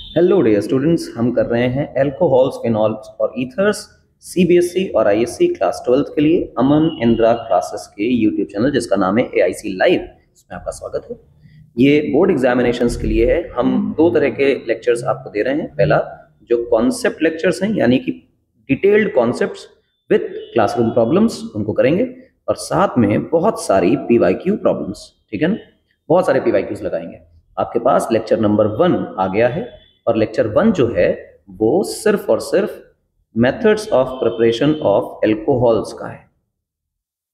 Hello dear students, हम कर रहे हैं एल्कोहल्स, फिनॉल्स और ईथर्स सीबीएसई और आईएससी क्लास 12th के लिए अमन इंदिरा क्लासेस के यूट्यूब चैनल जिसका नाम है एआईसी लाइव। इसमें आपका स्वागत है। ये बोर्ड एग्जामिनेशंस के लिए है। हम दो तरह के लेक्चर्स आपको दे रहे हैं। पहला जो कॉन्सेप्ट लेक्चर्स हैं, यानी कि detailed concepts with classroom problems, उनको करेंगे और साथ में बहुत सारी पीवाईक्यू प्रॉब्लम्स, ठीक है ना, बहुत सारे पीवाईक्यूज लगाएंगे। आपके पास लेक्चर नंबर 1 आ गया है और लेक्चर 1 जो है वो सिर्फ और सिर्फ methods of preparation of alcohols का है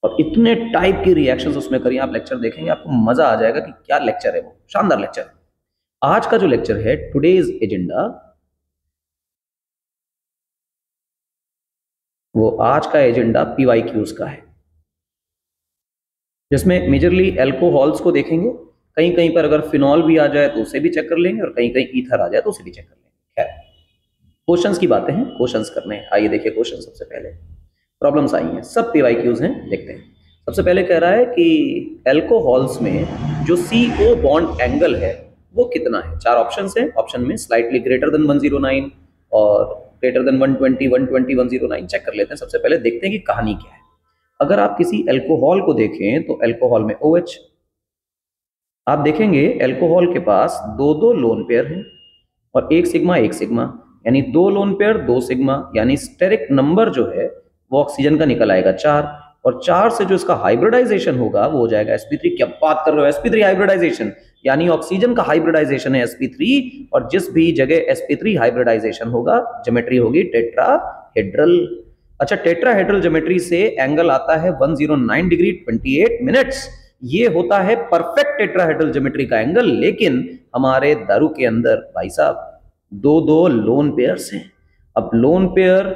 और इतने टाइप की रिएक्शंस उसमें करिए। आप लेक्चर देखेंगे, आपको मजा आ जाएगा कि क्या लेक्चर है, वो शानदार लेक्चर है। आज का जो लेक्चर है, टुडेज एजेंडा, वो आज का एजेंडा पीवाईक्यूज का है, जिसमें मेजरली एल्कोहल्स को देखेंगे। कहीं कहीं पर अगर फिनॉल भी आ जाए तो उसे भी चेक कर लेंगे और कहीं कहीं ईथर आ जाए तो उसे भी चेक कर लेंगे। खैर, क्वेश्चंस की बातें हैं, क्वेश्चंस करने हैं। आइए देखिए क्वेश्चन। सबसे पहले प्रॉब्लम्स आई हैं, सब पीवाईक्यूज हैं, देखते हैं। सबसे पहले कह रहा है कि एल्कोहल्स में जो CO बॉन्ड एंगल है वो कितना है। 4 ऑप्शंस हैं। ऑप्शन में स्लाइटली ग्रेटर देन 109 और ग्रेटर देन 120, 120, 109 चेक कर लेते हैं। सबसे पहले देखते हैं कि कहानी क्या है। अगर आप किसी एल्कोहल को देखें तो एल्कोहल में OH, आप देखेंगे एल्कोहल के पास दो लोन पेयर हैं और एक सिग्मा, यानी 2 लोन पेयर 2 सिग्मा, यानी स्टेरिक नंबर जो है वो ऑक्सीजन का निकल आएगा 4 और 4 से जो इसका हाइब्रिडाइजेशन होगा वो हो जाएगा sp3। क्या बात कर रहे हो, sp3 हाइब्रिडाइजेशन, यानी ऑक्सीजन का हाइब्रिडाइजेशन है sp3 और जिस भी जगह sp3 हाइब्रिडाइजेशन होगा ज्योमेट्री होगी टेट्राहेड्रल। अच्छा, टेट्राहेड्रल ज्योमेट्री से एंगल आता है 109 डिग्री 28 मिनट्स। ये होता है परफेक्ट टेट्राहेड्रल ज्योमेट्री का एंगल। लेकिन हमारे दारू के अंदर भाई साहब 2 लोन पेयर्स हैं। अब लोन पेयर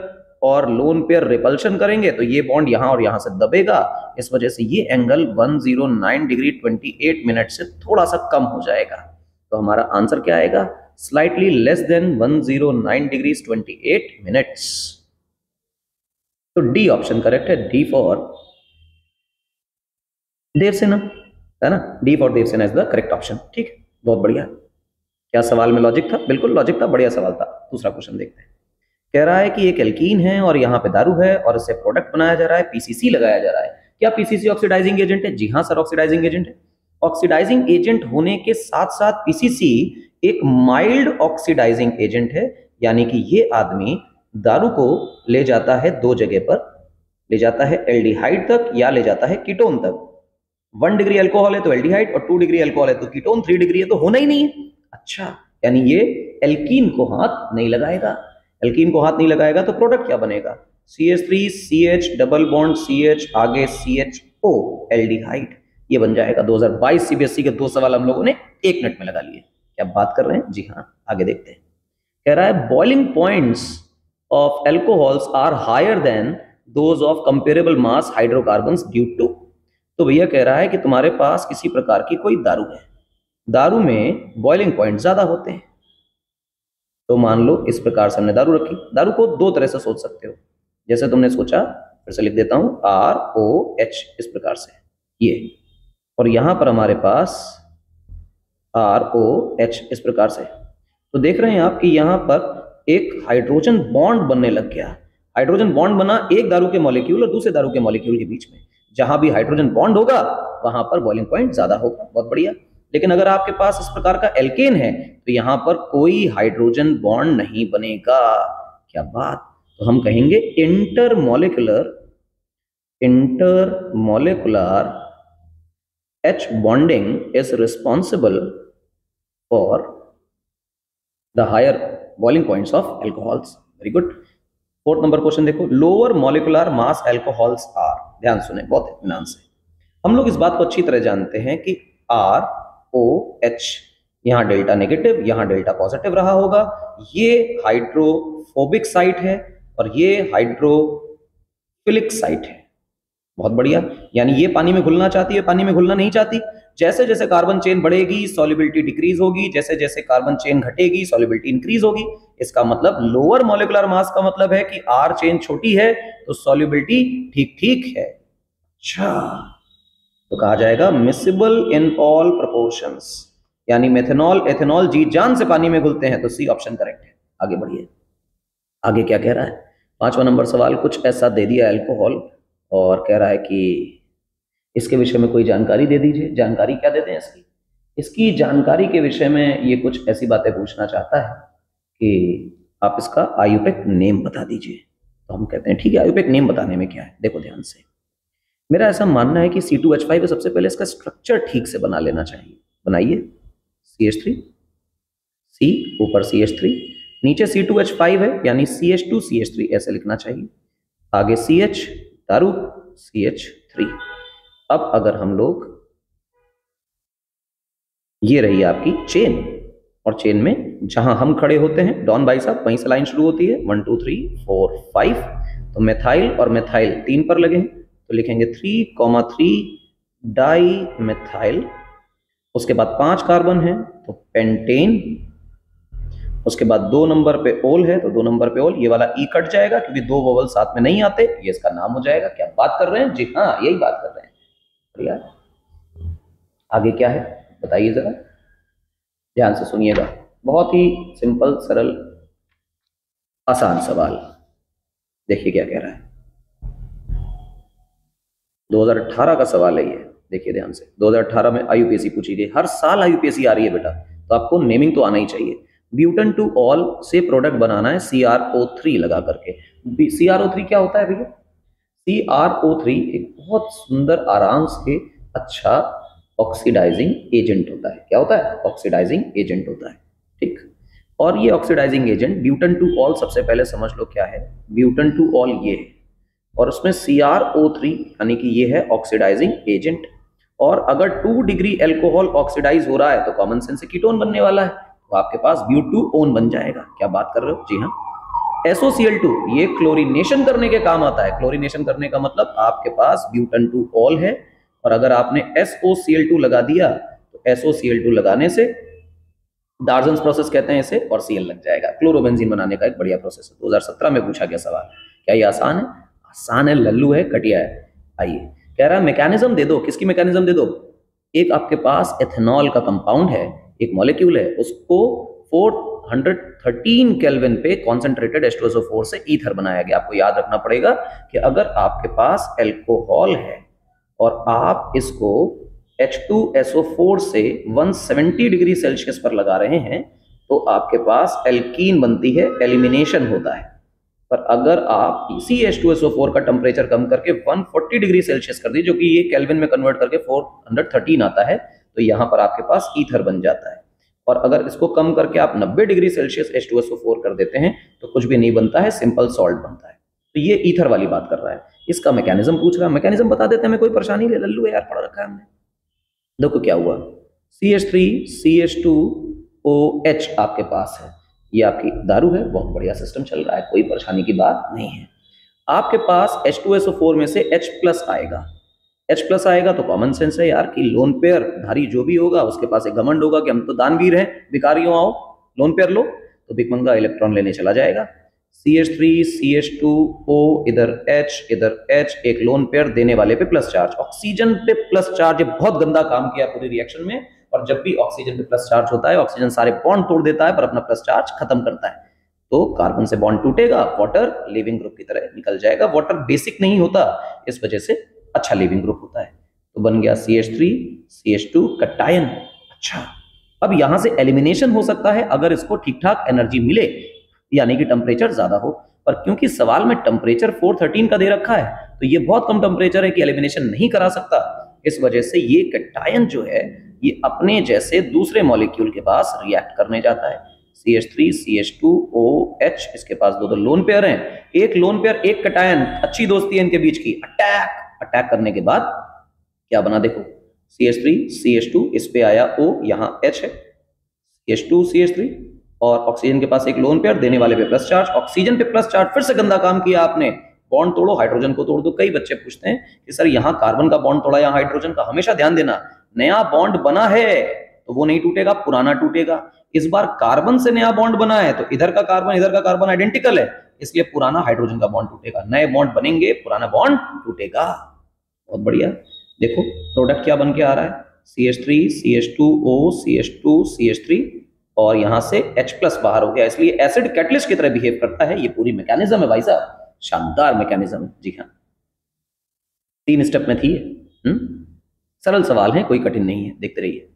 और लोन पेयर रिपल्शन करेंगे तो ये बॉन्ड यहां और यहां से दबेगा, इस वजह से ये एंगल 109 डिग्री 28 मिनट से थोड़ा सा कम हो जाएगा। तो हमारा आंसर क्या आएगा, slightly less than 109 degree 28 minutes. तो डी ऑप्शन करेक्ट है, डी फॉर देवसेना, है ना। D for Devsena is the correct option. ठीक, बहुत बढ़िया। क्या सवाल में लॉजिक था? बिल्कुल लॉजिक था, बढ़िया सवाल था। दूसरा क्वेश्चन देखते हैं। कह रहा है कि एक एल्कीन है और यहाँ पे दारू है और इससे प्रोडक्ट बनाया जा रहा है, पीसीसी लगाया जा रहा है। क्या पीसीसी ऑक्सीडाइजिंग एजेंट है? जी हाँ सर, ऑक्सीडाइजिंग एजेंट है। ऑक्सीडाइजिंग एजेंट होने के साथ साथ पीसीसी एक माइल्ड ऑक्सीडाइजिंग एजेंट है, यानी कि ये आदमी दारू को ले जाता है 2 जगह पर, ले जाता है एल्डिहाइड तक या ले जाता है कीटोन तक। 1 डिग्री अल्कोहल है तो एल्डिहाइड और 2 डिग्री अल्कोहल है तो कीटोन, 3 डिग्री है तो होना ही नहीं है। अच्छा, यानी ये एल्कीन को हाथ नहीं लगाएगा। एल्कीन को हाथ नहीं लगाएगा तो प्रोडक्ट क्या बनेगा, CH3 CH double bond CH आगे CHO एल्डिहाइड, ये बन जाएगा। 2022 सीबीएसई के 2 सवाल हम लोगों ने 1 मिनट में लगा लिए। क्या बात कर रहे हैं, जी हाँ। आगे देखते हैं। कह रहा है boiling points of alcohols are higher than those of comparable mass hydrocarbons due to. तो भैया कह रहा है कि तुम्हारे पास किसी प्रकार की कोई दारू है, दारू में बॉइलिंग पॉइंट ज्यादा होते हैं। तो मान लो इस प्रकार से हमने दारू रखी। दारू को 2 तरह से सोच सकते हो, जैसे तुमने सोचा, फिर से लिख देता हूं, ROH इस प्रकार से ये, और यहां पर हमारे पास ROH इस प्रकार से। तो देख रहे हैं आप कि यहां पर एक हाइड्रोजन बॉन्ड बनने लग गया। हाइड्रोजन बॉन्ड बना एक दारू के मॉलिक्यूल और दूसरे दारू के मॉलिक्यूल के बीच में। जहां भी हाइड्रोजन बॉन्ड होगा वहां पर बॉइलिंग पॉइंट ज्यादा होगा। बहुत बढ़िया। लेकिन अगर आपके पास इस प्रकार का एल्केन है तो यहां पर कोई हाइड्रोजन बॉन्ड नहीं बनेगा। क्या बात। तो हम कहेंगे intermolecular H bonding is responsible for the higher boiling points of alcohols. Very good. 4th number question देखो, lower molecular mass alcohols are. ध्यान सुने बहुत इत्मीनान से। हम लोग इस बात को अच्छी तरह जानते हैं कि ROH यहाँ डेल्टा नेगेटिव, यहाँ डेल्टा पॉजिटिव रहा होगा। ये हाइड्रोफोबिक साइट है और ये हाइड्रोफिलिक साइट है। बहुत बढ़िया। यानी ये पानी में घुलना चाहती है, पानी में घुलना नहीं चाहती। जैसे जैसे कार्बन चेन बढ़ेगी सॉल्युबिलिटी डिक्रीज होगी, जैसे जैसे कार्बन चेन घटेगी सॉल्युबिलिटी इंक्रीज होगी। इसका मतलब लोअर मॉलिक्यूलर मास का मतलब है कि R चेन छोटी है तो सॉल्युबिलिटी ठीक ठीक है। अच्छा, तो कहा जाएगा मिसिबल इन ऑल प्रोपोर्शंस, यानी मेथनॉल एथेनॉल जी जान से पानी में घुलते हैं, तो सी ऑप्शन करेक्ट है। आगे बढ़िए, आगे क्या कह रहा है। 5वां नंबर सवाल, कुछ ऐसा दे दिया अल्कोहल और कह रहा है कि इसके विषय में कोई जानकारी दे दीजिए। जानकारी क्या देते हैं इसकी? इसकी जानकारी के विषय में ये कुछ ऐसी बातें पूछना चाहता है कि आप इसका आयुपेक नेम बता दीजिए। तो हम कहते हैं ठीक है, आयुपेक नेम बताने में क्या है, देखो ध्यान से। मेरा ऐसा मानना है कि C2H5 है, सबसे पहले इसका स्ट्रक्चर ठीक से बना लेना चाहिए। बनाइए, CH3, C ऊपर CH3, नीचे C2H5 है यानी CH2CH3 ऐसे लिखना चाहिए, आगे CH दारू CH3। अब अगर हम लोग, ये रही आपकी चेन, और चेन में जहां हम खड़े होते हैं डॉन भाई साहब, वहीं से लाइन शुरू होती है 1 2 3 4 5। तो मेथाइल और मेथाइल 3 पर लगे हैं, तो लिखेंगे 3,3 डाई मेथाइल। उसके बाद 5 कार्बन है तो पेंटेन। उसके बाद 2 नंबर पे ओल है तो 2 नंबर पे ओल, ये वाला ई कट जाएगा क्योंकि 2 वोवल साथ में नहीं आते, ये इसका नाम हो जाएगा। क्या बात कर रहे हैं? जी हाँ, यही बात कर रहे हैं। बढ़िया। आगे क्या है बताइए जरा, ध्यान से सुनिएगा। बहुत ही सिंपल, सरल, आसान सवाल। देखिए क्या कह रहा है। 2018 का सवाल है ये, देखिए ध्यान से। 2018 में आईयूपीएसी पूछी गई, हर साल आईयूपीएसी आ रही है बेटा, तो आपको नेमिंग तो आना ही चाहिए। ब्यूटन टू ऑल से प्रोडक्ट बनाना है CrO3 लगा करके। CrO3 क्या होता है भैया? CrO3 एक बहुत सुंदर, आराम से अच्छा ऑक्सीडाइजिंग एजेंट होता है। क्या होता है? ऑक्सीडाइजिंग एजेंट होता है, ठीक। और ये oxidising agent butan two ol, सबसे पहले समझ लो क्या है ब्यूटन टू ऑल, ये है। और उसमें CrO3 यानी कि ये है ऑक्सीडाइजिंग एजेंट। और अगर 2 डिग्री एल्कोहल ऑक्सीडाइज हो रहा है तो कॉमन सेंस से कीटोन बनने वाला है, तो आपके पास ब्यूटूओन बन जाएगा। क्या बात कर रहे हो? जी हाँ। SOCl2 ये क्लोरीनेशन करने के काम आता है। क्लोरीनेशन करने का मतलब आपके पास ब्यूटन टू ऑल है, और अगर आपने SOCl2 लगा दिया तो SOCl2 लगाने से डार्जन्स प्रोसेस कहते हैं इसे, और Cl लग जाएगा। क्लोरोबेंजीन बनाने का एक बढ़िया प्रोसेस है। 2017 में पूछा गया सवाल। क्या ये आसान है? आसान है, लल्लू है, घटिया है। आइए, कह रहा है मैकेनिज्म दे दो। किसकी मैकेनिज्म दे दो? एक आपके पास एथेनॉल का कंपाउंड है, एक मॉलिक्यूल है, उसको 413 केल्विन पे कॉन्सेंट्रेटेड H2SO4 से ईथर बनाया गया। आपको याद रखना पड़ेगा कि अगर आपके पास एल्कोहल है और आप इसको H2SO4 से 170 डिग्री सेल्सियस पर लगा रहे हैं, तो आपके पास एल्कीन बनती है, एलिमिनेशन होता है। पर अगर आप इसी H2SO4 का टेम्परेचर कम करके 140 डिग्री सेल्सियस कर दी, जो कि ये केल्विन में कन्वर्ट करके 413 आता है, तो यहां पर आपके पास ईथर बन जाता है। और अगर इसको कम करके आप 90 डिग्री सेल्सियस H2SO4 कर देते हैं तो कुछ भी नहीं बनता है, सिंपल सॉल्ट बनता है। तो ये ईथर वाली बात कर रहा है। इसका मैकेनिज्म पूछ रहा है, मैकेनिज्म बता देते हैं, मैं कोई परेशानी नहीं, लल्लू है यार, पढ़ रखा है हमने। देखो क्या हुआ, CH3CH2OH आपके पास है, ये आपकी दारू है, बहुत बढ़िया सिस्टम चल रहा है, कोई परेशानी की बात नहीं है। आपके पास H2SO4 में से H+ आएगा। H+ आएगा तो कॉमन सेंस है यार कि लोन पेयर धारी जो भी होगा उसके पास एक घमंड होगा कि हम तो दानवीर हैं, भिखारियों आओ लोन पेयर लो, तो भिखमंगा इलेक्ट्रॉन लेने चला जाएगा। CH3CH2O, इधर H इधर H, एक लोन पेयर देने वाले पे प्लस चार्ज, ऑक्सीजन पे प्लस चार्ज। ये बहुत गंदा काम किया पूरी रिएक्शन में। और जब भी ऑक्सीजन पे प्लस चार्ज होता है, ऑक्सीजन सारे बॉन्ड तोड़ देता है पर अपना प्लस चार्ज खत्म करता है, तो कार्बन से बॉन्ड टूटेगा, वाटर लिविंग ग्रुप की तरह निकल जाएगा। वाटर बेसिक नहीं होता, इस वजह से अच्छा लिविंग ग्रुप होता है। तो बन गया CH3CH2 कटायन। अच्छा, अब यहां से एलिमिनेशन हो सकता है अगर इसको ठीक ठाक एनर्जी मिले, यानी कि टेम्परेचर ज्यादा हो। पर क्योंकि सवाल में टेम्परेचर 413 का दे रखा है, तो ये बहुत कम टेम्परेचर है कि एलिमिनेशन नहीं करा सकता। इस वजह से ये कटायन जो है ये अपने जैसे दूसरे मॉलिक्यूल के पास रिएक्ट करने जाता है। CH3CH2OH, इसके पास दो लोन पेयर हैं, एक लोन पेयर एक कटायन, अच्छी दोस्ती है इनके बीच की। अटैक करने के बाद क्या बना देखो, CH3CH2, इस पे आया O, यहाँ H है, CH2CH3, और ऑक्सीजन के पास एक लोन पेयर, देने वाले पे प्लस चार्ज, ऑक्सीजन पे प्लस चार्ज। फिर से गंदा काम किया आपने, बॉन्ड तोड़ो, हाइड्रोजन को तोड़ दो। कई बच्चे पूछते हैं कि सर यहाँ कार्बन का बॉन्ड तोड़ा, यहाँ हाइड्रोजन का। हमेशा ध्यान देना, नया बॉन्ड बना है तो वो नहीं टूटेगा, पुराना टूटेगा। इस बार कार्बन से नया बॉन्ड बना है तो इधर का कार्बन आइडेंटिकल है, इसलिए पुराना हाइड्रोजन का बॉन्ड टूटेगा। नए बॉन्ड बनेंगे, पुराना बॉन्ड टूटेगा। बहुत बढ़िया। देखो प्रोडक्ट क्या बन के आ रहा है, CH3 CH2O CH2 CH3 और यहां से H+ बाहर हो गया, इसलिए एसिड कैटलिस्ट की तरह बिहेव करता है। ये पूरी मैकेनिज्म है भाई साहब, शानदार मैकेनिज्म है। जी हाँ, 3 स्टेप में थी। सरल सवाल है, कोई कठिन नहीं है, देखते रहिए।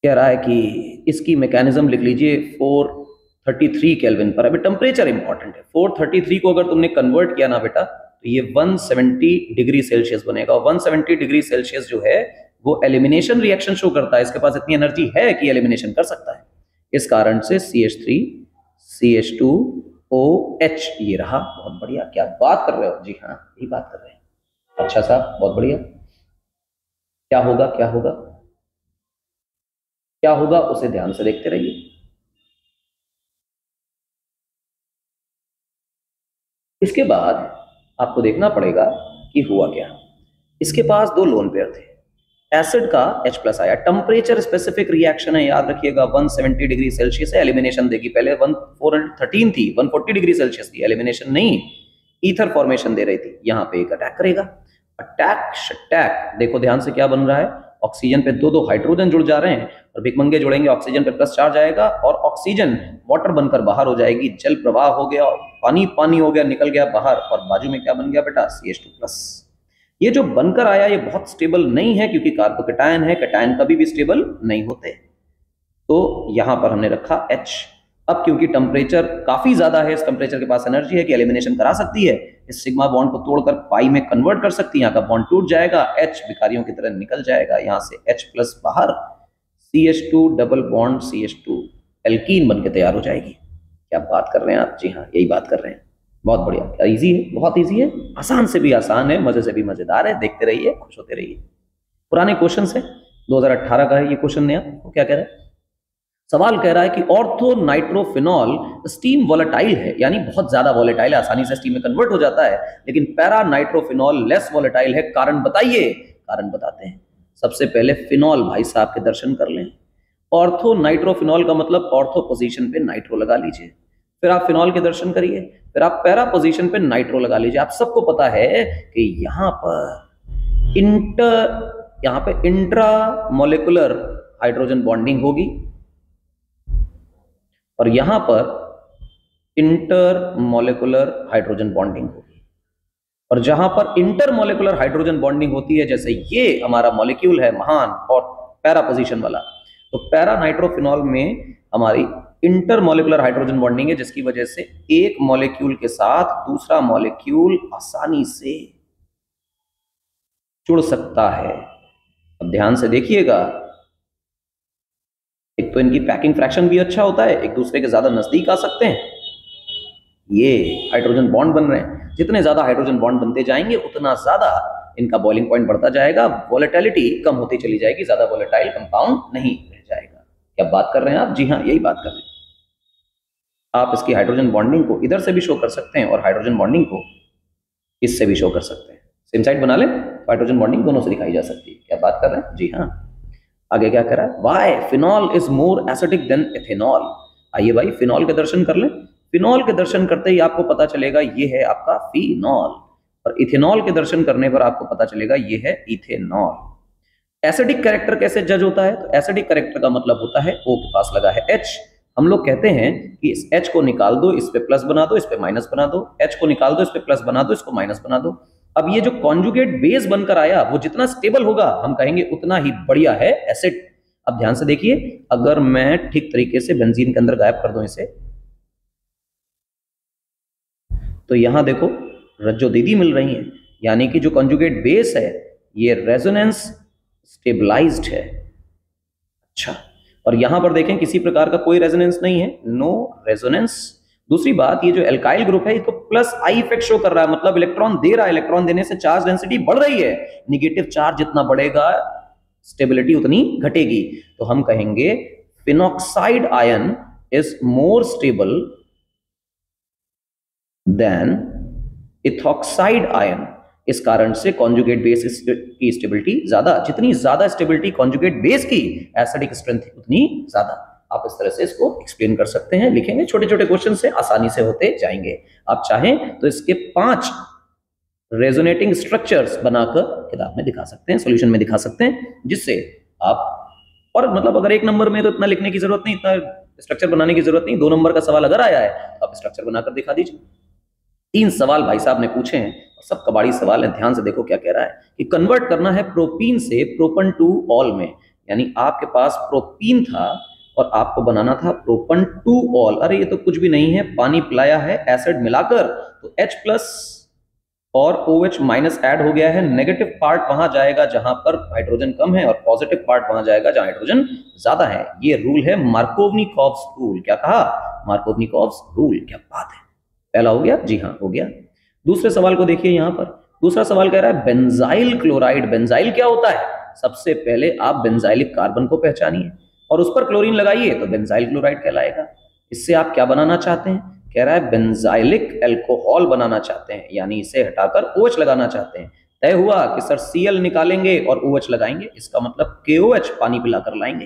कह रहा है कि इसकी मैकेनिज्म लिख लीजिए 433 केल्विन पर। अभी टेम्परेचर इंपॉर्टेंट है। 433 को अगर तुमने कन्वर्ट किया ना बेटा, तो ये 170 डिग्री सेल्सियस बनेगा। और 170 डिग्री सेल्सियस जो है वो एलिमिनेशन रिएक्शन शो करता है। इसके पास इतनी एनर्जी है कि एलिमिनेशन कर सकता है। इस कारण से CH3 CH2OH ये रहा। बहुत बढ़िया, क्या बात कर रहे हो। जी हाँ, यही बात कर रहे हैं। अच्छा साहब, बहुत बढ़िया। क्या होगा, क्या होगा, क्या होगा, उसे ध्यान से देखते रहिए। इसके बाद आपको देखना पड़ेगा कि हुआ क्या। इसके पास 2 लोन पेयर थे, एसिड का H+ आया। टेम्परेचर स्पेसिफिक रिएक्शन है, याद रखिएगा। 170 डिग्री सेल्सियस है, एलिमिनेशन देगी। पहले 413 थी, 140 डिग्री सेल्सियस थी, एलिमिनेशन नहीं, ईथर फॉर्मेशन दे रही थी। यहां पे एक अटैक करेगा। अटैक देखो ध्यान से क्या बन रहा है। ऑक्सीजन पे 2 हाइड्रोजन जुड़ जा रहे हैं और भिकमंगे जुड़ेंगे, ऑक्सीजन पे प्लस चार्ज आएगा और ऑक्सीजन वाटर बनकर बाहर हो जाएगी। जल प्रवाह हो गया, पानी पानी हो गया, निकल गया बाहर। और बाजू में क्या बन गया बेटा, CH2+। ये जो बनकर आया ये बहुत स्टेबल नहीं है, क्योंकि कार्बोकेटायन है, कैटायन कभी भी स्टेबल नहीं होते। तो यहां पर हमने रखा H। अब क्योंकि टेम्परेचर काफी ज्यादा है, इस टेम्परेचर के पास एनर्जी है कि एलिमिनेशन करा सकती है। इस सिग्मा बॉन्ड को तोड़कर पाई में कन्वर्ट कर सकती है। यहाँ का बॉन्ड टूट जाएगा, H भिखारियों की तरह निकल जाएगा। यहाँ से H+ बाहर, CH2 double bond CH2 alkene बन के तैयार हो जाएगी। क्या बात कर रहे हैं आप। जी हाँ, यही बात कर रहे हैं। बहुत बढ़िया, क्या इजी है, बहुत इजी है, आसान से भी आसान है, मजे से भी मजेदार है। देखते रहिए, खुश होते रहिए। पुराने क्वेश्चन है, 2018 का है ये क्वेश्चन नया। तो क्या कह रहा है, सवाल कह रहा है कि ऑर्थो नाइट्रोफिनॉल स्टीम वॉलेटाइल है, यानी बहुत ज्यादा वॉलेटाइल है, आसानी से स्टीम में कन्वर्ट हो जाता है। लेकिन पैरा नाइट्रोफिनॉल लेस वॉलेटाइल है, कारण बताइए। कारण बताते हैं। सबसे पहले फिनॉल भाई साहब के दर्शन कर लें। ऑर्थो नाइट्रोफिनॉल का मतलब ऑर्थो पोजीशन पे नाइट्रो लगा लीजिए, फिर आप फिनॉल के दर्शन करिए, फिर आप पैरा पोजीशन पे नाइट्रो लगा लीजिए। आप सबको पता है कि यहाँ पे इंट्रा मोलिकुलर हाइड्रोजन बॉन्डिंग होगी और यहां पर इंटर मोलिकुलर हाइड्रोजन बॉन्डिंग होगी। और जहां पर इंटर मोलिकुलर हाइड्रोजन बॉन्डिंग होती है, जैसे ये हमारा मॉलिक्यूल है महान और पैरा पोजीशन वाला, तो पैरा नाइट्रोफिनॉल में हमारी इंटर मोलिकुलर हाइड्रोजन बॉन्डिंग है, जिसकी वजह से एक मॉलिक्यूल के साथ दूसरा मॉलिक्यूल आसानी से जुड़ सकता है। अब ध्यान से देखिएगा, एक तो इनकी पैकिंग फ्रैक्शन भी अच्छा होता है, एक दूसरे के ज्यादा नजदीक आ सकते हैं। ये हाइड्रोजन बॉन्ड बन रहे हैं, जितने ज्यादा हाइड्रोजन बॉन्ड बनते जाएंगे उतना ज्यादा इनका बॉइलिंग पॉइंट बढ़ता जाएगा, वॉलेटिलिटी कम होती चली जाएगी, ज्यादा वॉलेटाइल कंपाउंड नहीं रह जाएगा। क्या बात कर रहे हैं आप। जी हाँ, यही बात कर रहे हैं। आप इसकी हाइड्रोजन बॉन्डिंग को इधर से भी शो कर सकते हैं और हाइड्रोजन बॉन्डिंग को इससे भी शो कर सकते हैं। सेम साइड बना लें तो हाइड्रोजन बॉन्डिंग दोनों से दिखाई जा सकती है। क्या बात कर रहे हैं। जी हाँ, आगे क्या कह रहा है, why phenol is more acidic than ethanol. आइए भाई फिनॉल के दर्शन कर लें। फिनॉल के दर्शन करते ही आपको पता चलेगा ये है आपका फिनॉल, और इथेनॉल के दर्शन करने पर आपको पता चलेगा ये है इथेनॉल। एसिडिक कैरेक्टर कैसे जज होता है, तो एसिडिक कैरेक्टर का मतलब होता है O के पास लगा है H। हम लोग कहते हैं कि इस H को निकाल दो, इस पे प्लस बना दो, इस पे माइनस बना दो, H को निकाल दो, इस पे प्लस बना दो, इसको माइनस बना दो। अब ये जो कॉन्जुगेट बेस बनकर आया वो जितना स्टेबल होगा हम कहेंगे उतना ही बढ़िया है एसिड। अब ध्यान से देखिए, अगर मैं ठीक तरीके से बेंजीन के अंदर गायब कर दूं इसे, तो यहां देखो रज्जो दीदी मिल रही है, यानी कि जो कॉन्जुगेट बेस है ये रेजोनेंस स्टेबलाइज्ड है। अच्छा, और यहां पर देखें किसी प्रकार का कोई रेजोनेंस नहीं है, नो रेजोनेंस। दूसरी बात, ये जो एल्काइल ग्रुप है ये तो प्लस आई इफेक्ट शो कर रहा है, मतलब इलेक्ट्रॉन दे रहा है, इलेक्ट्रॉन देने से चार्ज डेंसिटी बढ़ रही है। निगेटिव चार्ज जितना बढ़ेगा स्टेबिलिटी उतनी घटेगी। तो हम कहेंगे phenoxide ion is more stable then ethoxide ion. इस कारण से कॉन्जुगेट बेस की स्टेबिलिटी ज्यादा, जितनी ज्यादा स्टेबिलिटी कॉन्जुगेट बेस की, एसिडिक स्ट्रेंथ उतनी ज्यादा। आप इस तरह से इसको एक्सप्लेन कर सकते हैं, लिखेंगे, छोटे छोटे क्वेश्चन से आसानी से होते जाएंगे। आप चाहें तो इसके 5 रेजोनेटिंग स्ट्रक्चर्स बनाकर किताब में दिखा सकते हैं, सॉल्यूशन में दिखा सकते हैं, जिससे आप, और मतलब अगर 1 नंबर में तो इतना लिखने की जरूरत नहीं, इतना स्ट्रक्चर बनाने की जरूरत नहीं। 2 नंबर का सवाल अगर आया है तो आप स्ट्रक्चर बनाकर दिखा दीजिए। 3 सवाल भाई साहब ने पूछे हैं, सब कबाड़ी सवाल है। ध्यान से देखो क्या कह रहा है कि कन्वर्ट करना है प्रोपीन से प्रोपन टू ऑल में, यानी आपके पास प्रोपीन था और आपको बनाना था प्रोपन टू ऑल। अरे ये तो कुछ भी नहीं है, पानी पिलाया है एसिड मिलाकर, तो H प्लस और OH माइनस ऐड हो गया है। नेगेटिव पार्ट वहां जाएगा जहां पर हाइड्रोजन कम है और पॉजिटिव पार्ट वहां जाएगा जहां हाइड्रोजन ज्यादा है। ये रूल है मार्कोवनिकॉव्स रूल। क्या कहा? मार्कोवनिकॉव्स रूल। क्या बात है, पहला हो गया। जी हाँ, हो गया। दूसरे सवाल को देखिए, यहां पर दूसरा सवाल कह रहा है बेंजाइल क्लोराइड। बेंजाइल क्या होता है? सबसे पहले आप बेंजाइलिक कार्बन को पहचानिए और उस पर क्लोरीन लगाइए तो बेंजाइल क्लोराइड कहलाएगा। इससे आप क्या बनाना चाहते हैं? कह रहा है बेंजाइलिक अल्कोहल बनाना चाहते हैं, यानी इसे हटाकर OH लगाना चाहते हैं। तय हुआ कि सर Cl निकालेंगे और OH लगाएंगे, इसका मतलब KOH पानी पिलाकर लाएंगे।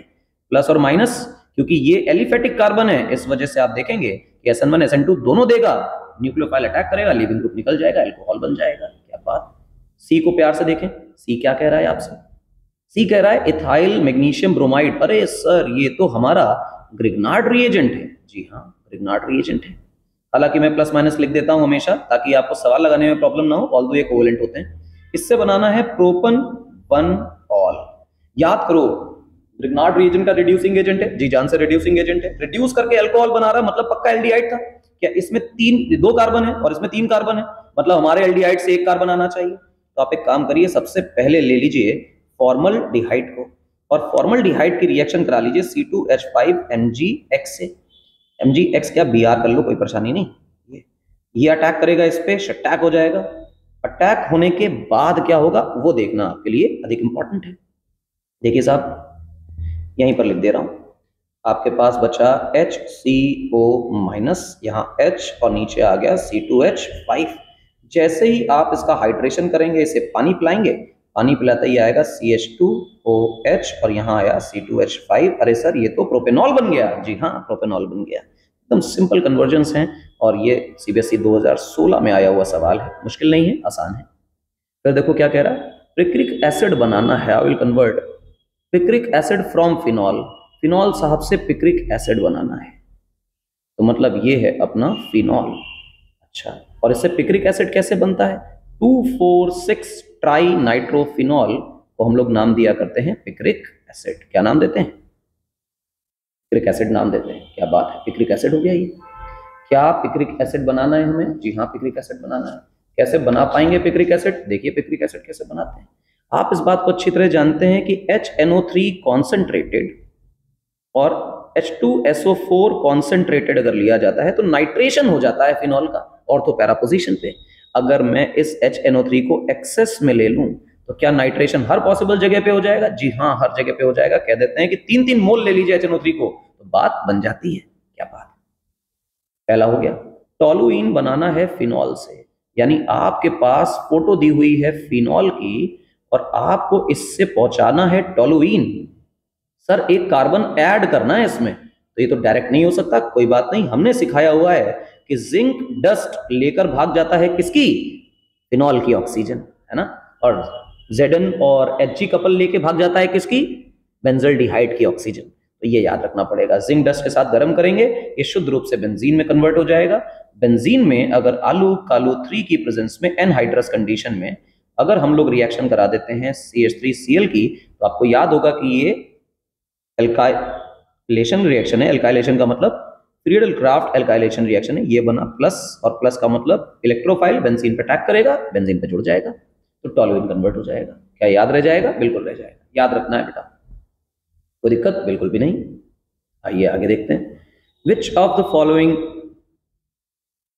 प्लस और माइनस, क्योंकि ये एलिफेटिक कार्बन है, इस वजह से आप देखेंगे कि SN1 SN2 दोनों देगा, न्यूक्लियोफाइल अटैक करेगा, लीविंग ग्रुप निकल जाएगा, अल्कोहल बन जाएगा। क्या बात। सी को प्यार से देखें, सी क्या कह रहा है आपसे? सी कह रहा है इथाइल मैग्नीशियम ब्रोमाइड। अरे सर ये तो हमारा ग्रिग्नार्ड रिएजेंट है। जी हाँ, ग्रिग्नार्ड रिएजेंट है। हालांकि मैं प्लस माइनस लिख देता हूं हमेशा ताकि आपको सवाल लगाने में प्रॉब्लम ना हो, ऑल्दो ये कोवेलेंट होते हैं। इससे बनाना है प्रोपन 1 ऑल। याद करो ग्रिग्नार्ड रिएजेंट का रिड्यूसिंग एजेंट है, जी जान से रिड्यूसिंग एजेंट है। रिड्यूस करके अल्कोहल बना रहा है, मतलब पक्का एल्डिहाइड था। क्या इसमें 2 कार्बन है और इसमें 3 कार्बन है, मतलब हमारे एल्डिहाइड से 1 कार्बन आना चाहिए। तो आप एक काम करिए, सबसे पहले ले लीजिए फॉर्मल डिहाइड को और फॉर्मल डिहाइड की रिएक्शन करा लीजिए C2H5MgX से। MgX क्या Br कर लो, कोई परेशानी नहीं। ये अटैक करेगा, इस पे अटैक हो जाएगा। अटैक होने के बाद क्या होगा वो देखना आपके लिए अधिक इंपॉर्टेंट है। देखिए साहब, यहीं पर लिख दे रहा हूं, आपके पास बचा HCO माइनस, यहाँ H और नीचे आ गया C2H5। जैसे ही आप इसका हाइड्रेशन करेंगे, इसे पानी पिलाएंगे, पानी पिलाते ही आएगा CH2OH और यहाँ आया C2H5। अरे सर ये तो प्रोपेनॉल बन गया। जी हाँ, प्रोपेनॉल बन गया। एकदम सिंपल कन्वर्जेंस हैं और ये CBSE 2016 में आया हुआ सवाल है, मुश्किल नहीं है, आसान है। फिर देखो क्या कह रहा है, पिक्रिक एसिड बनाना है। I will convert picric acid from phenol. Phenol साहब से पिक्रिक एसिड बनाना है, तो मतलब ये है अपना फिनॉल। अच्छा, और इससे पिक्रिक एसिड कैसे बनता है? 2,4,6 ट्राई नाइट्रोफिनॉल को हम लोग नाम दिया करते हैं पिक्रिक एसिड। क्या नाम देते हैं? पिक्रिक एसिड नाम देते हैं। क्या बात है, पिक्रिक एसिड हो गया ये। क्या पिक्रिक एसिड बनाना है हमें? जी हाँ, पिक्रिक एसिड बनाना है। कैसे बना पाएंगे पिक्रिक एसिड? देखिए पिक्रिक एसिड कैसे बनाते हैं। आप इस बात को अच्छी तरह जानते हैं कि HNO3 कॉन्सेंट्रेटेड और H2SO4 कॉन्सेंट्रेटेड अगर लिया जाता है तो नाइट्रेशन हो जाता है फिनॉल का ऑर्थो पैरा पोजीशन पे। अगर मैं इस HNO3 को एक्सेस में ले लूं तो क्या नाइट्रेशन हर पॉसिबल जगह पे हो जाएगा? जी हाँ, हर जगह पे हो जाएगा। कह देते हैं कि 3-3 मोल ले लीजिए HNO3 को तो बात बन जाती है। क्या बात। पहला हो गया। टोलुइन बनाना है फिनॉल से, यानी आपके पास फोटो दी हुई है फिनॉल की और आपको इससे पहुंचाना है टोलुइन। सर एक कार्बन ऐड करना है इसमें, तो ये तो डायरेक्ट नहीं हो सकता। कोई बात नहीं, हमने सिखाया हुआ है कि जिंक डस्ट लेकर भाग जाता है किसकी? फिनॉल की ऑक्सीजन, है ना। और Zn और Hg कपल लेके भाग जाता है किसकी? बेंजल्डिहाइड की ऑक्सीजन। तो ये याद रखना पड़ेगा। जिंक डस्ट के साथ गर्म करेंगे, ये शुद्ध रूप से बेंजीन में कन्वर्ट हो जाएगा। बेंजीन में अगर आलू कालू 3 की प्रेजेंस में एनहाइड्रस कंडीशन में अगर हम लोग रिएक्शन करा देते हैं CH3Cl की, तो आपको याद होगा कि ये एल्काइलेशन रिएक्शन है। एल्काइलेशन का मतलब फ्रीडल क्राफ्ट एल्काइलेशन रिएक्शन है। ये बना प्लस, और प्लस का मतलब इलेक्ट्रोफाइल बेंजीन पे अटैक करेगा, बेंजीन पे जुड़ जाएगा तो टोलुइन कन्वर्ट हो जाएगा। क्या याद रह जाएगा? बिल्कुल रह जाएगा, याद रखना है बेटा, कोई दिक्कत बिल्कुल भी नहीं। आइए आगे देखते हैं। Which of the following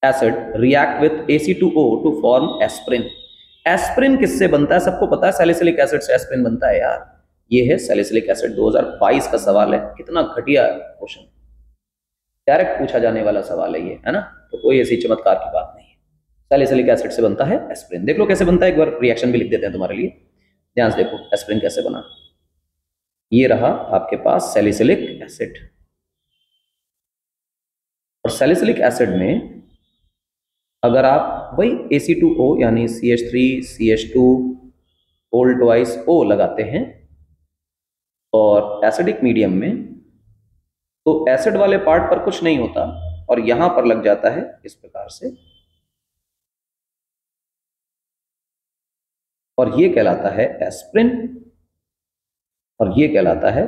acid react with AC2O to form aspirin. Aspirin किससे बनता है? सबको पता है सैलिसिलिक एसिड से एस्प्रिन बनता है यार। ये है सैलिसिलिक एसिड। 2022 का सवाल है। कितना घटिया क्वेश्चन, डायरेक्ट पूछा जाने वाला सवाल है ये, है ना। तो कोई ऐसी चमत्कार की बात नहीं है। सैलिसिलिक एसिड से बनता है एस्प्रिन। देख लो कैसे बनता है, एक बार रिएक्शन भी लिख देते हैं तुम्हारे लिए, ध्यान से देखो एस्प्रिन कैसे बना। ये रहा आपके पास सैलिसिलिक एसिड, और सैलिसिलिक एसिड में अगर आप वही AC2O यानी CH3 CH2 whole twice O लगाते हैं और एसिडिक मीडियम में, तो एसिड वाले पार्ट पर कुछ नहीं होता और यहां पर लग जाता है इस प्रकार से, और ये कहलाता है एस्प्रिन और ये कहलाता है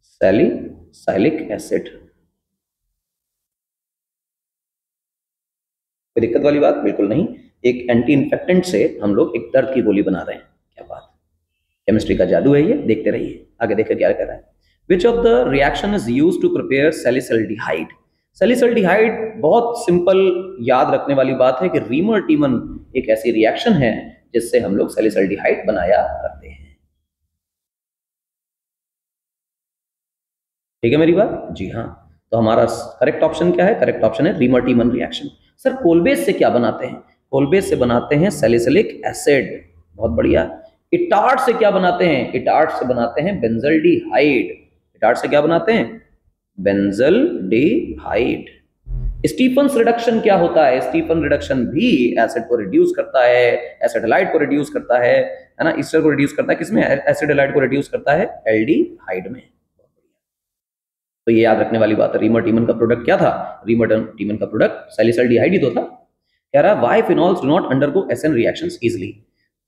सैलिसाइलिक एसिड। कोई दिक्कत वाली बात बिल्कुल नहीं। एक एंटी इन्फेक्टेंट से हम लोग एक दर्द की गोली बना रहे हैं, क्या बात, केमिस्ट्री का जादू है ये। देखते रहिए आगे, देखिए क्या कह रहा है। Which of the reaction is used to prepare salicylaldehyde. Salicylaldehyde बहुत सिंपल याद रखने वाली बात है कि रीमर टीमन एक ऐसी रिएक्शन है जिससे हम लोग सैलिसल्डिहाइड बनाया करते हैं। ठीक है मेरी बात? जी हाँ। तो हमारा करेक्ट ऑप्शन क्या है? करेक्ट ऑप्शन है रीमर टीमन रिएक्शन। सर कोलबेस से क्या बनाते हैं? कोलबेस से बनाते हैं सैलिसिलिक एसिड। बहुत बढ़िया। इटार्ट से क्या बनाते हैं? इटार्ट से बनाते हैं बेंजल्डिहाइड। इटार्ट से क्या बनाते हैं? बेंजल्डिहाइड। स्टीफन्स रिडक्शन क्या होता है? स्टीफन रिडक्शन भी एसिड को रिड्यूस करता है, एसिडलाइड को रिड्यूस करता है ना, ईस्टर को रिड्यूस करता है। किसमें? एसिडलाइड को रिड्यूस करता है एल्डिहाइड में। तो ये याद रखने वाली बात है। रीमर टीमन का प्रोडक्ट क्या था? रीमर टीमन का प्रोडक्ट सैलिसल्डिहाइड ही तो था। कह रहा है why phenols do not undergo SN reactions easily.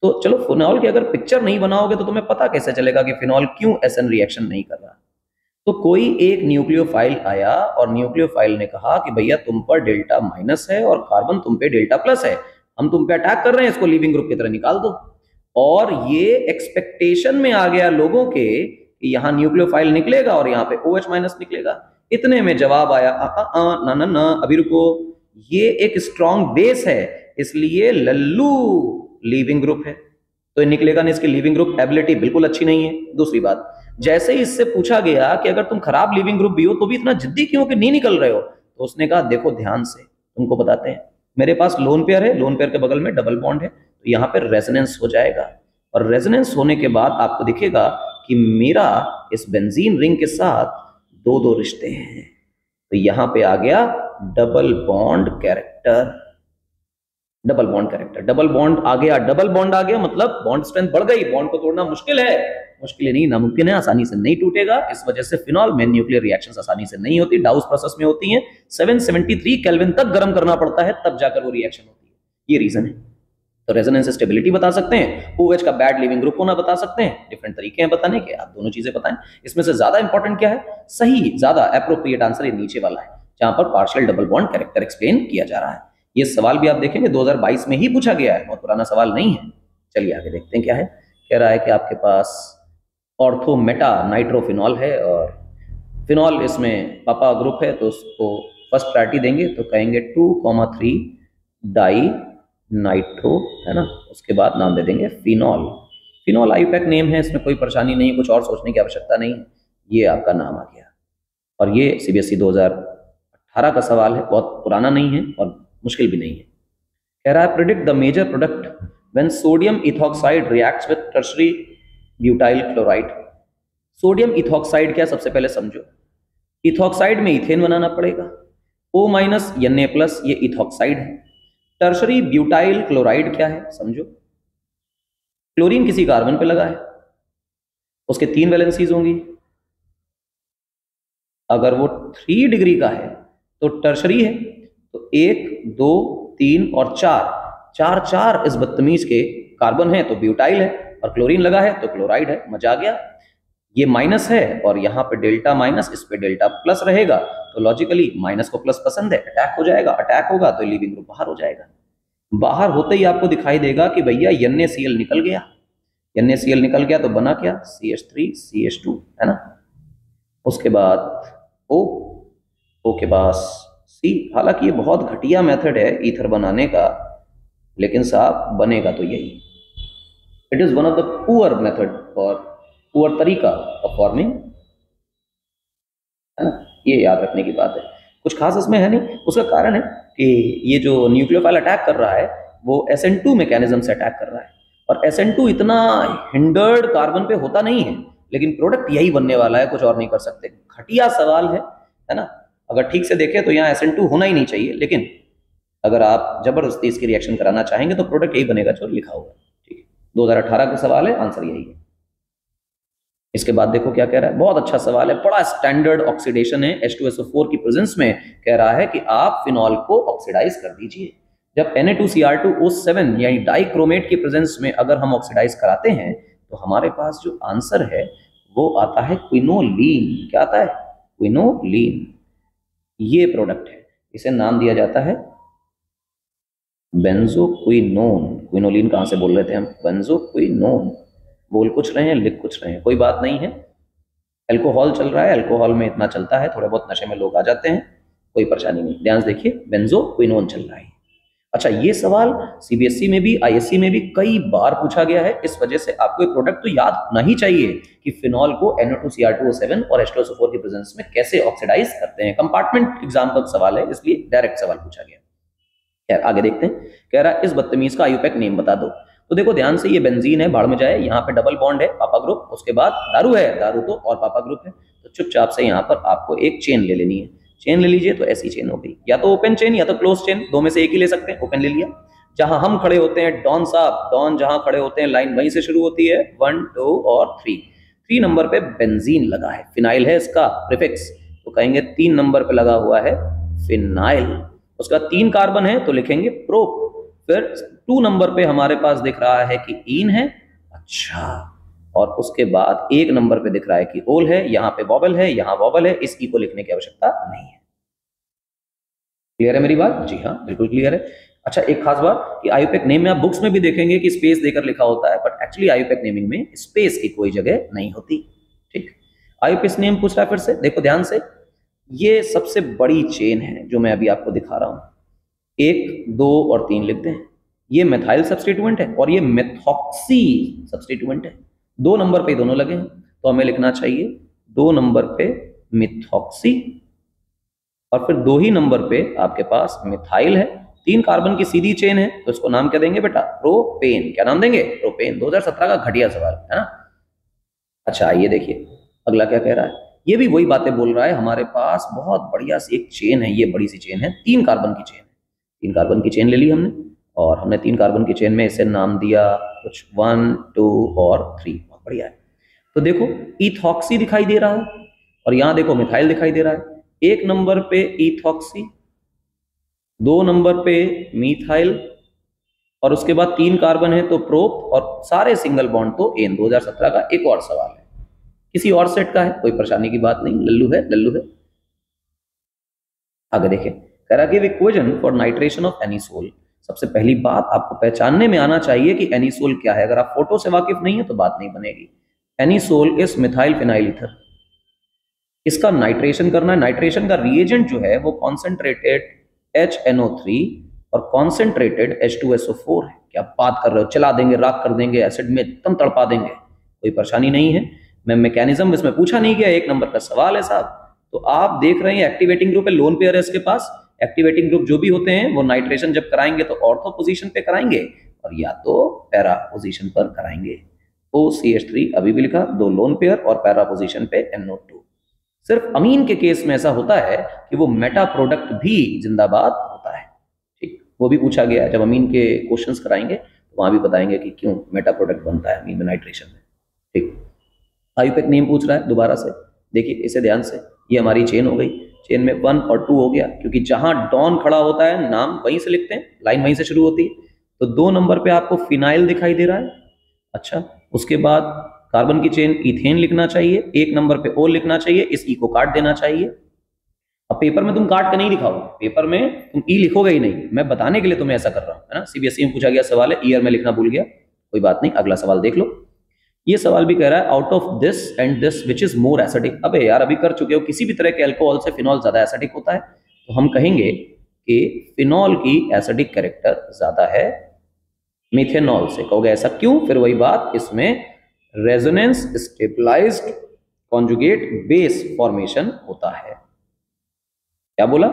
तो चलो फिनॉल की अगर पिक्चर नहीं बनाओगे तो तुम्हें पता कैसे चलेगा कि फिनॉल क्यों एसएन रिएक्शन नहीं कर रहा। तो कोई एक न्यूक्लियोफाइल आया और न्यूक्लियोफाइल ने कहा कि भैया तुम पर डेल्टा माइनस है और कार्बन तुम पे डेल्टा प्लस है, हम तुम पे अटैक कर रहे हैं, इसको लिविंग ग्रुप की तरह निकाल दो। और ये एक्सपेक्टेशन में आ गया लोगों के कि यहाँ न्यूक्लियोफाइल निकलेगा और यहाँ पे OH माइनस निकलेगा। इतने में जवाब आया ना ना ना, अभी रुको, ये एक स्ट्रॉन्ग बेस है इसलिए लल्लू लीविंग ग्रुप है, तो निकलेगा नहीं। इसकी लीविंग ग्रुप एबिलिटी बिल्कुल अच्छी नहीं है। दूसरी बात, जैसे ही इससे पूछा गया कि अगर तुम खराब लिविंग ग्रुप भी हो तो भी इतना जिद्दी क्यों कि नहीं निकल रहे हो, तो उसने कहा देखो ध्यान से, तुमको बताते हैं, मेरे पास लोन पेयर है, लोन पेयर के बगल में डबल बॉन्ड है, तो यहाँ पे रेजोनेंस हो जाएगा और रेजोनेंस होने के बाद आपको दिखेगा कि मेरा इस बेंजीन रिंग के साथ दो दो रिश्ते हैं, तो यहां पे आ गया double bond character. Double bond character, double bond आ गया, डबल बॉन्ड आ गया मतलब बॉन्ड स्ट्रेंथ बढ़ गई। बॉन्ड को तोड़ना मुश्किल है, मुश्किल नहीं नामुमकिन है, आसानी से नहीं टूटेगा। इस वजह से फिनॉल में न्यूक्लियर रिएक्शंस आसानी से नहीं होती, डाउस प्रोसेस में होती हैं। 773 केल्विन तक गर्म करना पड़ता है तब जाकर वो रिएक्शन होती है, ये रीजन है। तो रेजोनेंस स्टेबिलिटी बता सकते हैं, OH का बैड लिविंग ग्रुप होना बता सकते हैं। डिफरेंट तरीके हैं बताने के, आप दोनों चीजें बताएं। इसमें से ज्यादा इंपॉर्टेंट क्या है? सही, ज्यादा एप्रोप्रिएट आंसर ये नीचे वाला है जहां पर partial double bond character explain किया जा रहा है। ये सवाल भी आप देखेंगे 2022 में ही पूछा गया है, बहुत पुराना सवाल नहीं है। चलिए आगे देखते हैं क्या है। कह रहा है कि आपके पास ऑर्थो मेटा नाइट्रोफिनॉल है और फिनॉल इसमें पापा ग्रुप है, तो उसको फर्स्ट प्रायोरिटी देंगे, तो कहेंगे 2,3 डाई नाइट्रो, है ना। उसके बाद नाम दे देंगे फिनॉल। फिनॉल आईयूपैक नेम है, इसमें कोई परेशानी नहीं है, कुछ और सोचने की आवश्यकता नहीं है, ये आपका नाम आ गया। और ये CBSE 2018 का सवाल है, बहुत पुराना नहीं है और मुश्किल भी नहीं है। कह रहा है predict the major product when sodium ethoxide reacts with tertiary butyl chloride. Sodium ethoxide क्या, सबसे पहले समझो। इथॉक्साइड में इथेन बनाना पड़ेगा, O- Na+, ये इथॉक्साइड है। टर्शरी ब्यूटाइल क्लोराइड क्या है समझो। क्लोरीन किसी कार्बन पे लगा है, उसके 3 वैलेंसीज होंगी। अगर वो 3 डिग्री का है तो टर्शरी है, तो 1, 2, 3 और 4 4 इस बदतमीज के कार्बन है तो ब्यूटाइल है, और क्लोरीन लगा है तो क्लोराइड है। मजा आ गया। ये माइनस है और यहाँ पे डेल्टा माइनस, इस पे डेल्टा प्लस रहेगा, तो लॉजिकली माइनस को प्लस पसंद है, अटैक हो जाएगा। अटैक होगा तो लिविंग ग्रुप बाहर हो जाएगा। बाहर होते ही आपको दिखाई देगा कि भैया NaCl निकल गया। NaCl निकल गया तो बना क्या? CH3 CH2, है ना। उसके बाद O के पास C। हालांकि ये बहुत घटिया मेथड है ईथर बनाने का, लेकिन साहब बनेगा तो यही। It is one of the poor method और पुअर तरीका ऑफ फॉर्मिंग, है ना। ये याद रखने की बात है, कुछ खास इसमें है नहीं। उसका कारण है कि ये जो न्यूक्लियोफाइल अटैक कर रहा है वो SN2 मैकेनिज्म से अटैक कर रहा है, और SN2 इतना हिंडर्ड कार्बन पे होता नहीं है, लेकिन प्रोडक्ट यही बनने वाला है, कुछ और नहीं कर सकते। घटिया सवाल है ना। अगर ठीक से देखें तो यहाँ SN2 होना ही नहीं चाहिए, लेकिन अगर आप जबरदस्ती इसकी रिएक्शन कराना चाहेंगे तो प्रोडक्ट यही बनेगा जो लिखा हुआ है। ठीक है, 2018 का सवाल है, आंसर यही है। इसके बाद देखो क्या कह रहा है, बहुत अच्छा सवाल है, बड़ा स्टैंडर्ड ऑक्सीडेशन है H2SO4 की प्रेजेंस में। कह रहा है कि आप फिनॉल को ऑक्सीडाइज कर दीजिए। जब Na2Cr2O7 यानी डाइक्रोमेट की प्रेजेंस में अगर हम ऑक्सीडाइज कराते हैं तो हमारे पास जो आंसर है वो आता है क्विनोलीन। क्या आता है? क्विनोलीन। ये प्रोडक्ट है, इसे नाम दिया जाता है बेंजोक्विनोन। क्विनोलीन कहां से बोल रहे थे हम? बेंजोक्विनोन। बोल कुछ रहे हैं, लिख कुछ रहे हैं, कोई बात नहीं है। अल्कोहल चल रहा है, अल्कोहल में इतना चलता है, थोड़े बहुत नशे में लोग आ जाते हैं, कोई परेशानी नहीं। ध्यान से देखिए, बेंजोक्विनोन चल रहा है। अच्छा, ये सवाल सीबीएसई में भी, आईएससी में भी कई बार पूछा गया है। इस वजह से आपको ये प्रोडक्ट तो याद होना ही चाहिए कि फिनॉल को Na2Cr2O7 और H2SO4 की प्रेजेंस में कैसे ऑक्सीडाइज करते हैं। कंपार्टमेंट एग्जाम का सवाल है, इसलिए डायरेक्ट सवाल पूछा गया। खैर आगे देखते हैं। कह रहा है इस बदतमीज का आयुपैक नेम बता दो। तो देखो ध्यान से, ये बेंजीन है, भाड़ में जाए। यहाँ पे डबल बॉन्ड है, पापा ग्रुप। उसके बाद दारू है, दारू तो और पापा ग्रुप है। तो चुपचाप से यहाँ पर आपको एक चेन ले लेनी है। चेन ले लीजिए, तो ऐसी चेन हो गई, या तो ओपन चेन या तो क्लोज चेन, दो में से एक ही ले सकते हैं। ओपन ले लिया। जहां हम खड़े होते हैं, डॉन साहब, डॉन जहां खड़े होते हैं, लाइन वहीं से शुरू होती है, 1 2 और 3 नंबर पे बेंजीन लगा है, फिनाइल है इसका प्रीफिक्स, तो कहेंगे 3 नंबर पे लगा हुआ है फिनाइल। उसका 3 कार्बन है तो लिखेंगे प्रोप। फिर 2 नंबर पे हमारे पास दिख रहा है कि ईन है। अच्छा, और उसके बाद 1 नंबर पे दिख रहा है कि ओल है, यहाँ पे वॉवल है, यहाँ वॉवल है, इस ई को लिखने की आवश्यकता नहीं है। क्लियर है मेरी बात? जी हाँ, बिल्कुल क्लियर है। अच्छा, एक खास बात कि आयुपैक नेम में आप बुक्स में भी देखेंगे कि स्पेस देकर लिखा होता है, बट एक्चुअली आयुपैक नेमिंग में स्पेस की कोई जगह नहीं होती। ठीक, आयुपैक नेम पूछ रहा है फिर से, देखो ध्यान से। ये सबसे बड़ी चेन है जो मैं अभी आपको दिखा रहा हूं। 1 2 और 3 लिखते हैं। ये मेथाइल सब्स्टिट्यूएंट है और ये मेथॉक्सी सब्स्टिट्यूएंट है। 2 नंबर पे दोनों लगे हैं, तो हमें लिखना चाहिए 2 नंबर पे मिथॉक्सी, और फिर 2 ही नंबर पे आपके पास मिथाइल है। 3 कार्बन की सीधी चेन है, तो इसको नाम क्या देंगे बेटा? प्रोपेन। क्या नाम देंगे? प्रोपेन। 2017 का घटिया सवाल है ना। अच्छा, ये देखिए अगला क्या कह रहा है। ये भी वही बातें बोल रहा है। हमारे पास बहुत बढ़िया सी एक चेन है, ये बड़ी सी चेन है, 3 कार्बन की चेन है। 3 कार्बन की चेन ले ली हमने, और हमने 3 कार्बन की चेन में इसे नाम दिया कुछ 1 2 और 3। बहुत बढ़िया है। तो देखो इथॉक्सी दिखाई दे रहा है, और यहाँ देखो मिथाइल दिखाई दे रहा है। 1 नंबर पे इथॉक्सी, 2 नंबर पे मिथाइल, और उसके बाद 3 कार्बन है तो प्रोप, और सारे सिंगल बॉन्ड तो एन। 2017 का एक और सवाल है, किसी और सेट का है, कोई परेशानी की बात नहीं, लल्लू है लल्लू है। आगे देखिए, कह रहा कि equation for nitration of anisole. सबसे पहली बात आपको पहचानने में आना चाहिए कि एनिसोल क्या है। अगर आप फोटो से वाकिफ नहीं है तो बात नहीं बनेगी। Anisole is methyl phenyl ether. इसका नाइट्रेशन करना है। नाइट्रेशन का रिएजेंट जो है वो कॉन्सेंट्रेटेड HNO3 और कॉन्सेंट्रेटेड H2SO4 है। क्या बात कर रहे हो, चला देंगे, राख कर देंगे, एसिड में एकदम तड़पा देंगे, कोई परेशानी नहीं है। मैं मैकेनिज्म इसमें पूछा नहीं गया, 1 नंबर का सवाल है साहब। तो आप देख रहे हैं एक्टिवेटिंग ग्रुप है, लोन पेयर है इसके पास। एक्टिवेटिंग ग्रुप जो भी होते हैं वो नाइट्रेशन जब कराएंगे तो ऑर्थो पोजीशन पे कराएंगे, और या तो पैरा पोजीशन पर कराएंगे। OCH3 अभी भी लिखा, 2 लोन पेयर और पैरा पोजीशन पे NO2। सिर्फ अमीन के केस में ऐसा होता है कि वो मेटा प्रोडक्ट भी जिंदाबाद होता है। ठीक, वो भी पूछा गया है, जब अमीन के क्वेश्चंस कराएंगे तो वहां भी बताएंगे कि क्यों मेटा प्रोडक्ट बनता है अमीन में नाइट्रेशन में। ठीक, आयुपैक नेम पूछ रहा है दोबारा से, देखिए इसे ध्यान से। ये हमारी चेन हो गई, चेन में 1 और 2 हो गया, क्योंकि जहां डॉन खड़ा होता है नाम वहीं से लिखते हैं, लाइन वहीं से शुरू होती है। तो 2 नंबर पे आपको फिनाइल दिखाई दे रहा है। अच्छा, उसके बाद कार्बन की चेन इथेन लिखना चाहिए, 1 नंबर पे ओल लिखना चाहिए, इस ई को काट देना चाहिए। अब पेपर में तुम काट के नहीं लिखाओगे, पेपर में तुम ई लिखोगे ही नहीं, मैं बताने के लिए तुम्हें ऐसा कर रहा हूं, है ना। सीबीएसई में पूछा गया सवाल है, ईयर में लिखना भूल गया, कोई बात नहीं, अगला सवाल देख लो। ये सवाल भी कह रहा है out of this and this which is more acidic. अबे यार, अभी कर चुके हो, किसी भी तरह के अल्कोहल से फिनॉल ज्यादा एसिडिक होता है, तो हम कहेंगे कि फिनॉल की एसिडिक कैरेक्टर ज्यादा है मिथेनॉल से। कहोगे ऐसा क्यों? फिर वही बात, इसमें resonance stabilized conjugate base formation होता है। क्या बोला?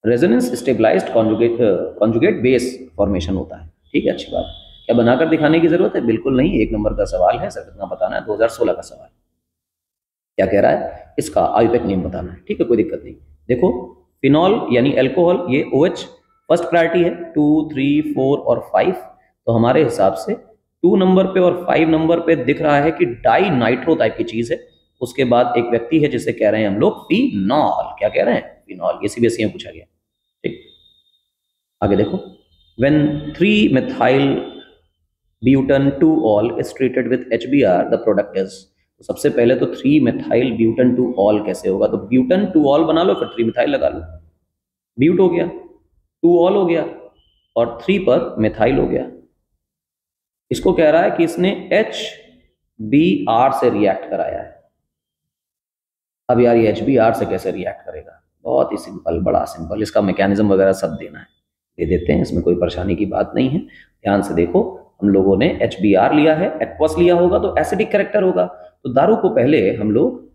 Resonance stabilized conjugate base formation होता है। ठीक है, अच्छी बात। क्या बनाकर दिखाने की जरूरत है? बिल्कुल नहीं, 1 नंबर का सवाल है, सिर्फ इतना बताना है, 2016 का सवाल। क्या कह रहा है? इसका आयुपैक नेम बताना है। ठीक है, कोई दिक्कत नहीं। देखो फिनॉल यानी अल्कोहल, ये OH फर्स्ट प्रायोरिटी है, 2, 3, 4 और 5। तो हमारे हिसाब से 2 नंबर पे और 5 नंबर पे दिख रहा है कि डाई नाइट्रो टाइप की चीज है। उसके बाद एक व्यक्ति है जिसे कह रहे हैं हम लोग फिनॉल। क्या कह रहे हैं? फिनॉल। ये सीबीएसई में पूछा गया। ठीक, आगे देखो, when 3 methyl butane 2 ol is treated with HBr the product is। तो सबसे पहले तो 3 methyl butane 2 ol कैसे होगा? तो ब्यूटन 2 ol बना लो, फिर 3 मिथाइल लगा लो, ब्यूट हो गया, 2 ol हो गया और 3 पर मिथाइल हो गया। इसको कह रहा है कि इसने HBr से रिएक्ट कराया है। अब यार ये HBr से कैसे रिएक्ट करेगा? बहुत ही सिंपल, बड़ा सिंपल, इसका मैकेनिज्म वगैरह सब देना है, दे देते हैं, इसमें कोई परेशानी की बात नहीं है। ध्यान से देखो, हम लोगों ने HBr लिया है, एक्वस लिया होगा तो एसिडिक कैरेक्टर होगा। तो दारू को पहले हम लोग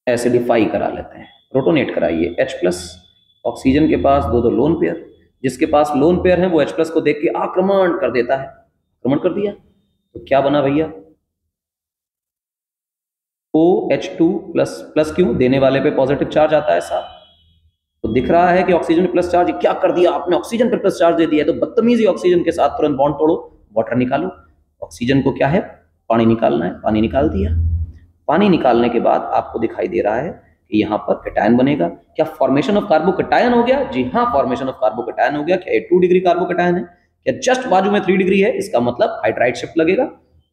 एसिडिफाई करा लेते हैं, प्रोटोनेट कराइए H+, ऑक्सीजन के पास दो दो लोन पेयर, जिसके पास लोन पेयर है वो H+ को देख के आक्रमण कर देता है, आक्रमण कर दिया तो क्या बना भैया? OH2+, क्यों? देने वाले पे पॉजिटिव चार्ज आता है साहब। तो दिख रहा है कि ऑक्सीजन पे प्लस चार्ज, क्या कर दिया आपने? ऑक्सीजन पे प्लस चार्ज दे दिया। तो बदतमीजी, ऑक्सीजन के साथ तुरंत बॉन्ड तोड़ो, वाटर निकालो। ऑक्सीजन को क्या है? पानी निकालना है, पानी निकाल दिया। पानी निकालने के बाद आपको दिखाई दे रहा है कि यहाँ पर कैटायन बनेगा। क्या फॉर्मेशन ऑफ कार्बोकैटायन हो गया? जी हाँ, फॉर्मेशन ऑफ कार्बोकैटायन हो गया। क्या ये 2 डिग्री कार्बोकैटायन है? क्या जस्ट बाजू में 3 डिग्री है? इसका मतलब हाइड्राइड शिफ्ट लगेगा।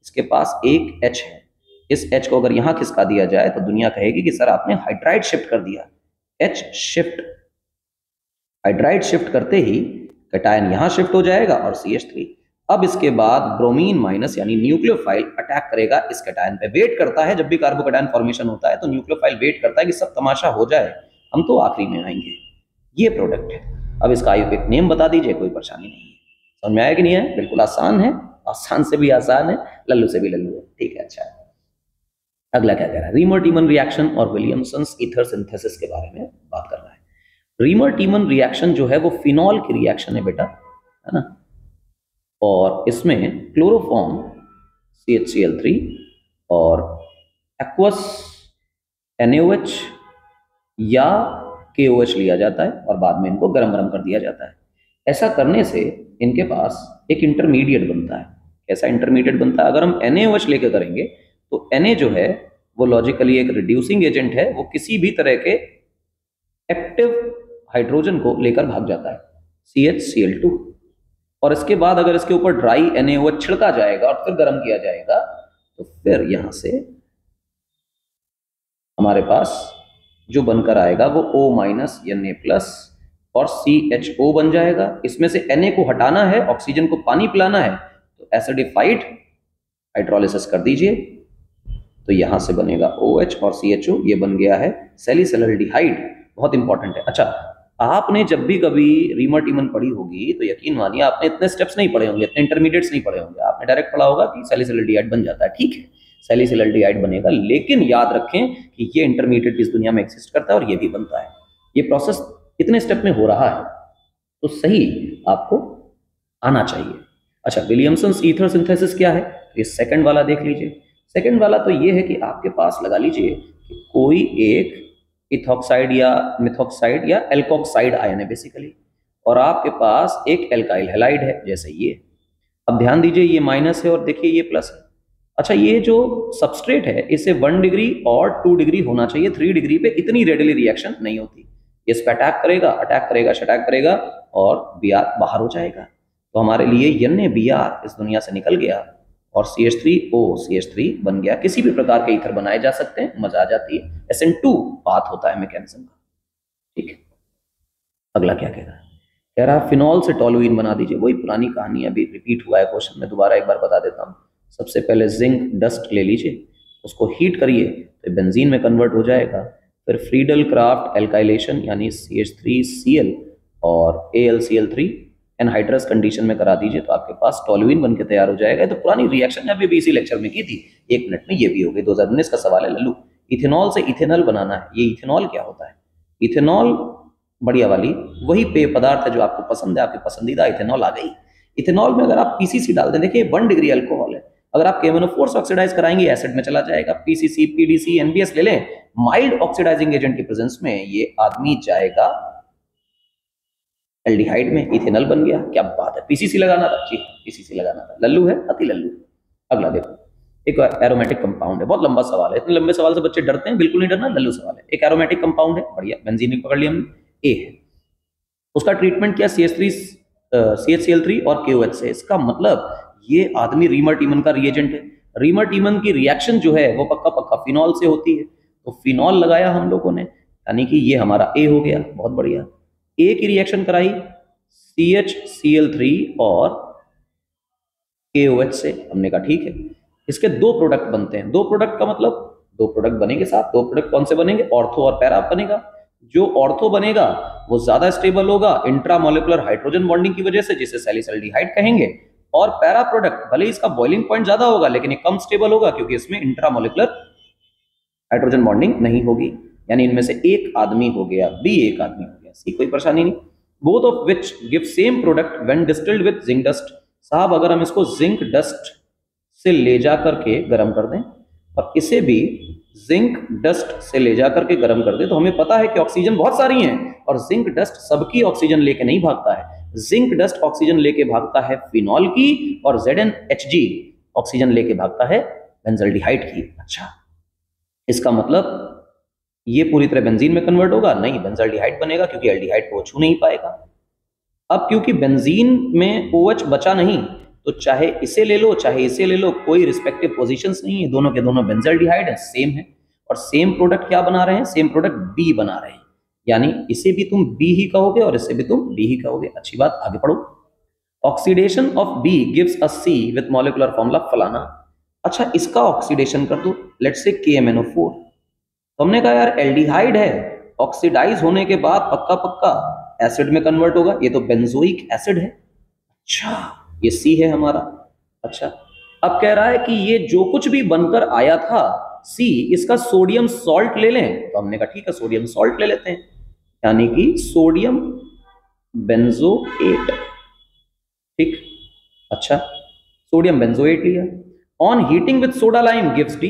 इसके पास एक H है, इस H को अगर यहाँ खिसका दिया जाए तो दुनिया कहेगी कि सर आपने हाइड्राइड शिफ्ट कर दिया। H शिफ्ट, हाइड्राइड शिफ्ट करते ही कैटायन यहाँ शिफ्ट हो जाएगा और CH3। अब इसके बाद ब्रोमीन माइनस यानी न्यूक्लियोफाइल अटैक करेगा इस कैटायन पे। वेट करता है, जब भी कार्बोकैटायन फॉर्मेशन होता है तो न्यूक्लियोफाइल वेट करता है कि सब तमाशा हो जाए, हम तो आखिरी में आएंगे। ये प्रोडक्ट है। अब इसका आयुर्वेदिक नेम बता दीजिए, कोई परेशानी नहीं है। समझ में आया कि नहीं है? बिल्कुल आसान है, आसान से भी आसान है, लल्लू से भी लल्लू है। ठीक है, अच्छा। अगला क्या कह रहा है? रीमर-टीमन रिएक्शन और विलियमसन्स ईथर सिंथेसिस के बारे में बात कर रहा है। रीमर-टीमन रिएक्शन जो है वो फिनॉल की रिएक्शन है बेटा, है ना। और इसमें क्लोरोफॉर्म CHCl3 और एक्वस NaOH या KOH लिया जाता है और बाद में इनको गरम गरम कर दिया जाता है। ऐसा करने से इनके पास एक इंटरमीडिएट बनता है। कैसा इंटरमीडिएट बनता है? अगर हम NaOH लेकर करेंगे तो Na जो है वो लॉजिकली एक रिड्यूसिंग एजेंट है, वो किसी भी तरह के एक्टिव हाइड्रोजन को लेकर भाग जाता है, CHCl2। और इसके बाद अगर इसके ऊपर ड्राई NaOH छिड़का जाएगा और फिर गर्म किया जाएगा तो फिर यहां से हमारे पास जो बनकर आएगा वो O- Na+ और CHO बन जाएगा। इसमें से Na को हटाना है, ऑक्सीजन को पानी पिलाना है, तो एसिडिफाइड हाइड्रोलिसिस कर दीजिए, तो यहां से बनेगा OH और CHO। ये बन गया है सैलिसिलल्डिहाइड। बहुत इंपॉर्टेंट है। अच्छा, आपने जब भी कभी रीमर-टीमन पढ़ी होगी तो यकीन मानिए आपने इतने स्टेप्स नहीं पढ़े होंगे, इतने इंटरमीडिएट्स नहीं पढ़े होंगे। आपने डायरेक्ट पढ़ा होगा कि सैलिसिलल्डिहाइड बन जाता है। ठीक है, सैलिसिलल्डिहाइड बनेगा, लेकिन याद रखें कि ये इंटरमीडिएट इस दुनिया में एग्जिस्ट करता है और ये भी बनता है। ये प्रोसेस इतने स्टेप में हो रहा है तो सही आपको आना चाहिए। अच्छा, विलियमसन्स ईथर सिंथेसिस क्या है? ये सेकंड वाला देख लीजिए। सेकंड वाला तो ये है कि आपके पास लगा लीजिए कि कोई एक इथॉक्साइड या मिथॉक्साइड या एल्कोक्साइड आयन है बेसिकली, और आपके पास एक एल्काइल हैलाइड है जैसे ये। अब ध्यान दीजिए, ये माइनस है और देखिए ये प्लस है। अच्छा, ये जो सबस्ट्रेट है इसे 1 डिग्री और 2 डिग्री होना चाहिए, 3 डिग्री पे इतनी रेडिली रिएक्शन नहीं होती। इस पर अटैक करेगा, अटैक करेगा, शटैक करेगा और Br बाहर हो जाएगा। तो हमारे लिए NaBr इस दुनिया से निकल गया और CH3O CH3 बन गया। किसी भी प्रकार के ईथर बनाए जा सकते हैं, मजा आ जाती है। SN2 बात होता है मैकेनिज्म का। ठीक है, अगला क्या कह रहा है? कह रहा है फिनॉल से टोलुइन बना दीजिए। वही पुरानी कहानी अभी रिपीट हुआ है क्वेश्चन में, दोबारा एक बार बता देता हूँ। सबसे पहले जिंक डस्ट ले लीजिए, उसको हीट करिए तो बेंजीन में कन्वर्ट हो जाएगा। फिर फ्रीडल क्राफ्ट एल्काइलेशन यानी CH3Cl और AlCl3 एनहाइड्रस कंडीशन में करा दीजिए तो आपके पास टोलुइन बनके तैयार हो जाएगा। तो पुरानी रिएक्शन अभी भी इसी लेक्चर में की थी, 1 मिनट में ये भी हो गई। 2019 का सवाल है लल्लू। इथेनॉल से इथेनॉल बनाना है। ये इथेनॉल क्या होता है? इथेनॉल बढ़िया वाली वही पेय पदार्थ है जो आपको पसंद है, आपकी पसंदीदा इथेनॉल आ गई। इथेनॉल में अगर आप PCC डाल दें, देखिए 1 डिग्री अल्कोहल है, अगर आप KMnO4 से ऑक्सीडाइज कराएंगे एसिड में चला जाएगा। PCC, PDC, NBS ले लें, माइल्ड ऑक्सीडाइजिंग एजेंट की प्रेजेंस में ये आदमी जाएगा एल्डिहाइड में, इथेनॉल बन गया। क्या बात है, PCC लगाना था जी, PCC लगाना था। लल्लू है, अति लल्लू। अगला देखो, एक एरोमेटिक कंपाउंड है, बहुत लंबा सवाल है, इतने लंबे सवाल से बच्चे डरते हैं, बिल्कुल नहीं डरना, लल्लू सवाल है। एक एरोमेटिक कंपाउंड है, बढ़िया, बेंजीन पकड़ लिया हमने, ए है। उसका ट्रीटमेंट किया CH3 और KOH से। इसका मतलब ये आदमी रीमर टीमन का रिएजेंट है। रीमर टीमन की रिएक्शन जो है वो पक्का पक्का फिनॉल से होती है, तो फिनॉल लगाया हम लोगों ने, यानी कि ये हमारा ए हो गया, बहुत बढ़िया। ए की रिएक्शन कराई CHCl3 और KOH से, हमने कहा ठीक है। इसके दो प्रोडक्ट बनते हैं, दो प्रोडक्ट का मतलब दो प्रोडक्ट बनेंगे साथ। दो प्रोडक्ट कौन से बनेंगे? ऑर्थो और पैरा बनेगा। जो ऑर्थो बनेगा वो ज्यादा स्टेबल होगा इंट्रामोलिकुलर हाइड्रोजन बॉन्डिंग की वजह से, जिसे सैलिसल्डिहाइड कहेंगे। और पैरा प्रोडक्ट भले इसका बॉइलिंग पॉइंट ज्यादा होगा लेकिन ये कम स्टेबल होगा क्योंकि इसमें इंट्रामोलिकुलर हाइड्रोजन बॉन्डिंग नहीं होगी। यानी इनमें से एक आदमी हो गया बी, एक आदमी हो गया सी, कोई परेशानी नहीं। Both of which give same product when distilled with zinc dust. साहब अगर हम इसको जिंक डस्ट से ले जा करके गर्म कर दें और इसे भी जिंक डस्ट से ले जा करके गर्म कर दें, तो हमें पता है कि ऑक्सीजन बहुत सारी है और जिंक डस्ट सबकी ऑक्सीजन लेके नहीं भागता है। जिंक डस्ट ऑक्सीजन लेके भागता है फिनॉल की और ZnHg ऑक्सीजन लेके भागता है बेंजल्डिहाइड की। अच्छा, इसका मतलब ये पूरी तरह बेंजीन में कन्वर्ट होगा? नहीं, बेंजल्डिहाइड बनेगा क्योंकि एल्डिहाइड को छू नहीं पाएगा। अब क्योंकि बेंजीन में OH बचा नहीं, तो चाहे इसे ले लो चाहे इसे ले लो, कोई रिस्पेक्टिव पोजीशंस नहीं है, दोनों के दोनों बेंजल्डिहाइड है, सेम है। और सेम प्रोडक्ट क्या बना रहे हैं? सेम प्रोडक्ट बी बना रहे हैं, यानी इसे भी तुम बी ही कहोगे और इसे भी तुम बी ही कहोगे। अच्छी बात, आगे पढ़ो। Oxidation of B gives a C with molecular formula फलाना। अच्छा, इसका ऑक्सीडेशन कर दो, लेट्स से KMnO4। तो हमने कहा यार एल्डिहाइड है, ऑक्सीडाइज होने के बाद पक्का पक्का एसिड में कन्वर्ट होगा, ये तो बेंजोइक एसिड है। अच्छा, ये सी है हमारा। अच्छा, अब कह रहा है कि ये जो कुछ भी बनकर आया था सी, इसका सोडियम सॉल्ट ले लें। तो हमने कहा ठीक है, सोडियम सॉल्ट ले लेते हैं, यानी कि सोडियम बेंजोएट। ठीक, अच्छा, सोडियम बेंजोएट लिया। On heating with soda lime gives D.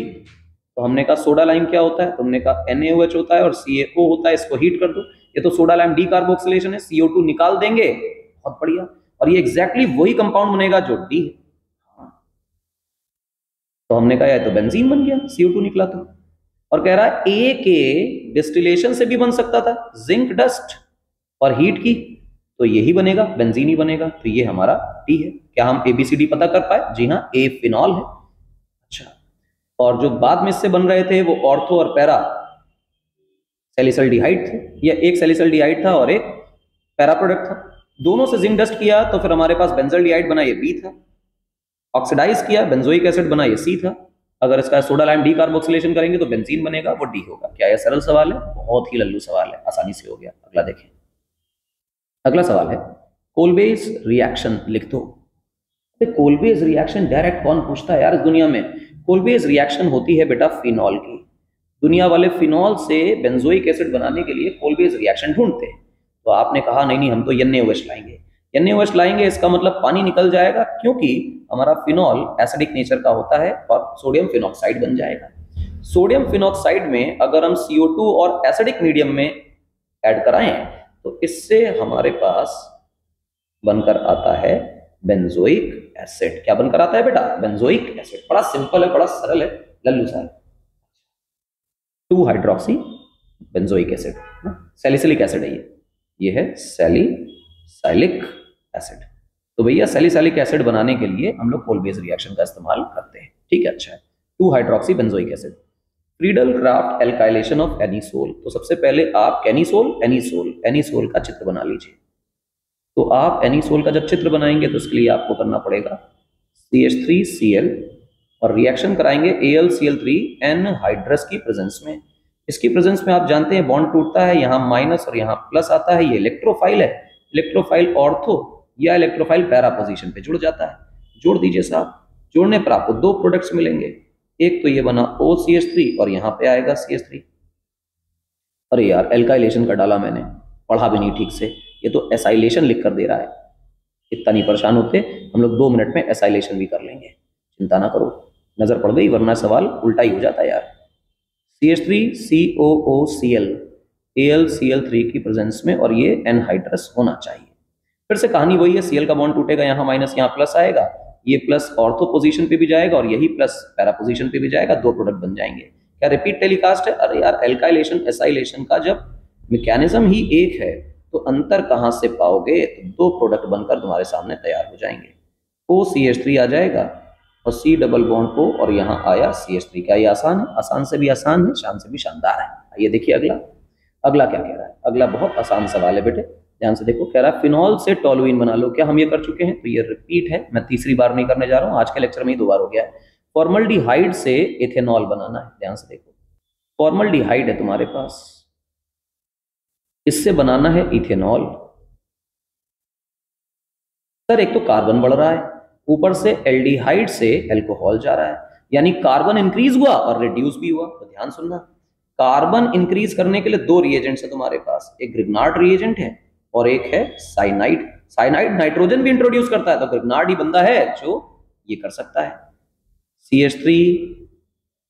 तो हमने कहा सोडा लाइम क्या होता है? तुमने कहा NaOH होता है और CaO होता है, इसको हीट कर दो। ये तो सोडा लाइम डीकार्बोक्सिलेशन है, CO2 निकाल देंगे, बहुत बढ़िया। और ये एग्जैक्टली वही कंपाउंड बनेगा जो डी है। तो हमने कहा तो बेंजीन बन गया, CO2 निकला तो। और कह रहा है ए के डिस्टिलेशन से भी बन सकता था, जिंक डस्ट और हीट की, तो यही बनेगा, बेंजीन ही बनेगा। तो ये हमारा डी है। क्या हम ABCD पता कर पाए? जी हाँ, ए फिनॉल है। अच्छा, और जो बाद में इससे बन रहे थे वो ऑर्थो और पैरा सैलिसल्डिहाइड थे, या एक सैलिसल्डिहाइड था और एक पैरा प्रोडक्ट था। दोनों से जिंक डस्ट किया तो फिर हमारे पास बेंजल्डिहाइड बना, ये बी था। ऑक्सीडाइज किया, बेंजोइक एसिड बना, ये सी था। अगर इसका सोडा लाइम डीकार्बोक्सिलेशन करेंगे तो बेंजीन बनेगा, वो डी होगा। क्या यह सरल सवाल है? बहुत ही लल्लू सवाल है, आसानी से हो गया। अगला देखें, अगला सवाल है कोल्बेज रिएक्शन लिख दो। कोल्बेज रिएक्शन डायरेक्ट कौन पूछता है यार इस दुनिया में? कोल्बेज रिएक्शन होती है बेटा फिनॉल की। दुनिया वाले फिनॉल से बेंजोइक एसिड बनाने के लिए कोल्बेज रिएक्शन ढूंढते हैं। तो आपने कहा नहीं नहीं, हम तो NaOH लाएंगे। NaOH लाएंगे, इसका मतलब पानी निकल जाएगा, क्योंकि हमारा फिनॉल एसिडिक नेचर का होता है और सोडियम फिनॉक्साइड बन जाएगा। सोडियम फिनॉक्साइड में अगर हम CO2 और एसिडिक मीडियम में ऐड कराएं तो इससे हमारे पास बनकर आता है बेंजोइक एसिड। क्या बनकर आता है बेटा? Benzoic acid. बड़ा सिंपल है, बड़ा सरल है, लल्लू सा है। Two hydroxy benzoic acid, salicylic acid है ये है सैलिसिलिक एसिड। तो भैया सैलिसिलिक एसिड बनाने के लिए हम लोग कोल्बेज रिएक्शन का इस्तेमाल करते हैं। ठीक है, अच्छा है। Two hydroxy benzoic acid. Friedel Crafts alkylation of anisole. तो सबसे पहले आप एनिसोल का चित्र बना लीजिए। तो आप एनिसोल का जब चित्र बनाएंगे तो उसके लिए आपको करना पड़ेगा CH3Cl और रिएक्शन कराएंगे AlCl3 एनहाइड्रस की प्रेजेंस में। इसकी प्रेजेंस में आप जानते हैं बॉन्ड टूटता है, यहाँ माइनस और यहाँ प्लस आता है। ये इलेक्ट्रोफाइल है, इलेक्ट्रोफाइल ऑर्थो या इलेक्ट्रोफाइल पैरा पोजीशन पे जुड़ जाता है। जोड़ दीजिए साहब। जोड़ने पर आपको दो प्रोडक्ट्स मिलेंगे, एक तो ये बना OCH3 और यहाँ पे आएगा CH3। अरे यार एल्काइलेशन का डाला मैंने, पढ़ा भी नहीं ठीक से, ये तो एसाइलेशन लिख कर दे रहा है। इतना नहीं परेशान होते, हम लोग 2 मिनट में एसाइलेशन भी कर लेंगे। चिंता ना करो, नजर पड़ गई, वरना सवाल उल्टा ही हो जाता है यार। CH3COOCl AlCl3 की प्रेजेंस में, और ये एनहाइड्रस होना चाहिए। फिर से कहानी वही है, Cl का बॉन्ड टूटेगा, यहाँ माइनस यहाँ प्लस आएगा, ये प्लस ऑर्थो पोजीशन पे भी जाएगा और यही प्लस पैरा पोजीशन पे भी जाएगा, दो प्रोडक्ट बन जाएंगे। क्या रिपीट टेलीकास्ट है? अरे यार, एल्काइलेशन एसाइलेशन का जब मैकेनिज्म ही एक है तो अंतर कहां से पाओगे? तो दो प्रोडक्ट बनकर तुम्हारे सामने तैयार हो जाएंगे। OCH3 आ जाएगा और C डबल बॉन्ड O, और यहाँ आया CH3। क्या ये आसान है? आसान से भी आसान है, शान से भी शानदार है। आइए देखिए अगला, अगला क्या कह रहा है। अगला बहुत आसान सवाल है बेटे, ध्यान से देखो। कह रहा है फिनॉल से टोलुइन बना लो। क्या हम ये कर चुके हैं? तो ये रिपीट है, मैं तीसरी बार नहीं करने जा रहा हूँ, आज के लेक्चर में ही 2 बार हो गया है। फॉर्मल्डिहाइड से इथेनॉल बनाना है, ध्यान से देखो। फॉर्मल्डिहाइड है तुम्हारे पास, इससे बनाना है इथेनॉल। सर एक तो कार्बन बढ़ रहा है, ऊपर से एल्डिहाइड से अल्कोहल जा रहा है, यानी कार्बन इंक्रीज हुआ और रिड्यूस भी हुआ। तो ध्यान सुनना, कार्बन इंक्रीज करने के लिए 2 रिएजेंट्स है तुम्हारे पास, एक ग्रिग्नार्ड रिएजेंट है और एक है साइनाइड। साइनाइड नाइट्रोजन भी इंट्रोड्यूस करता है, तो ग्रिग्नार्ड ही बंदा है जो ये कर सकता है। CH3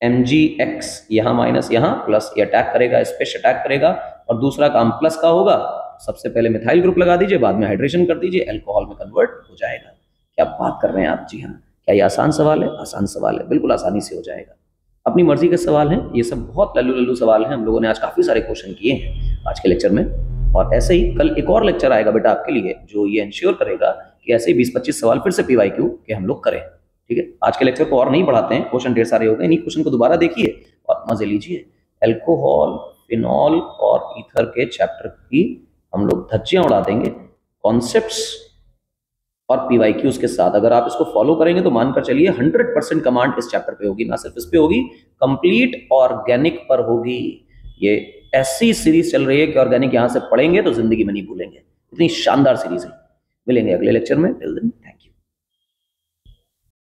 MgX, यहाँ माइनस यहाँ प्लस, ये अटैक करेगा, इस पे अटैक करेगा, और दूसरा काम प्लस का होगा। सबसे पहले मिथाइल ग्रुप लगा दीजिए, बाद में हाइड्रेशन कर दीजिए, अल्कोहल में कन्वर्ट हो जाएगा। क्या बात कर रहे हैं आप? जी हाँ। क्या ये आसान सवाल है? आसान सवाल है, बिल्कुल आसानी से हो जाएगा। अपनी मर्जी के सवाल हैं ये सब, बहुत लल्लू लल्लू सवाल हैं। हम लोगों ने आज काफी सारे क्वेश्चन किए हैं आज के लेक्चर में, और ऐसे ही कल एक और लेक्चर आएगा बेटा आपके लिए, जो ये इंश्योर करेगा कि ऐसे ही 20-25 सवाल फिर से PYQ के हम लोग करें। ठीक है, आज के लेक्चर को और नहीं बढ़ाते हैं, क्वेश्चन ढेर सारे हो गए, इन्हीं क्वेश्चन को दोबारा देखिए और मजे लीजिए। अल्कोहल, फिनॉल और ईथर के चैप्टर की हम लोग धज्जियां उड़ा देंगे कॉन्सेप्ट्स और PYQs के साथ। अगर आप इसको फॉलो करेंगे तो मानकर चलिए 100% कमांड इस चैप्टर पे होगी, ना सिर्फ इस पे होगी, कंप्लीट ऑर्गेनिक पर होगी। ये ऐसी सीरीज चल रही है कि ऑर्गेनिक यहां से पढ़ेंगे तो जिंदगी में नहीं भूलेंगे, इतनी शानदार सीरीज है। मिलेंगे अगले लेक्चर में, टिल देन।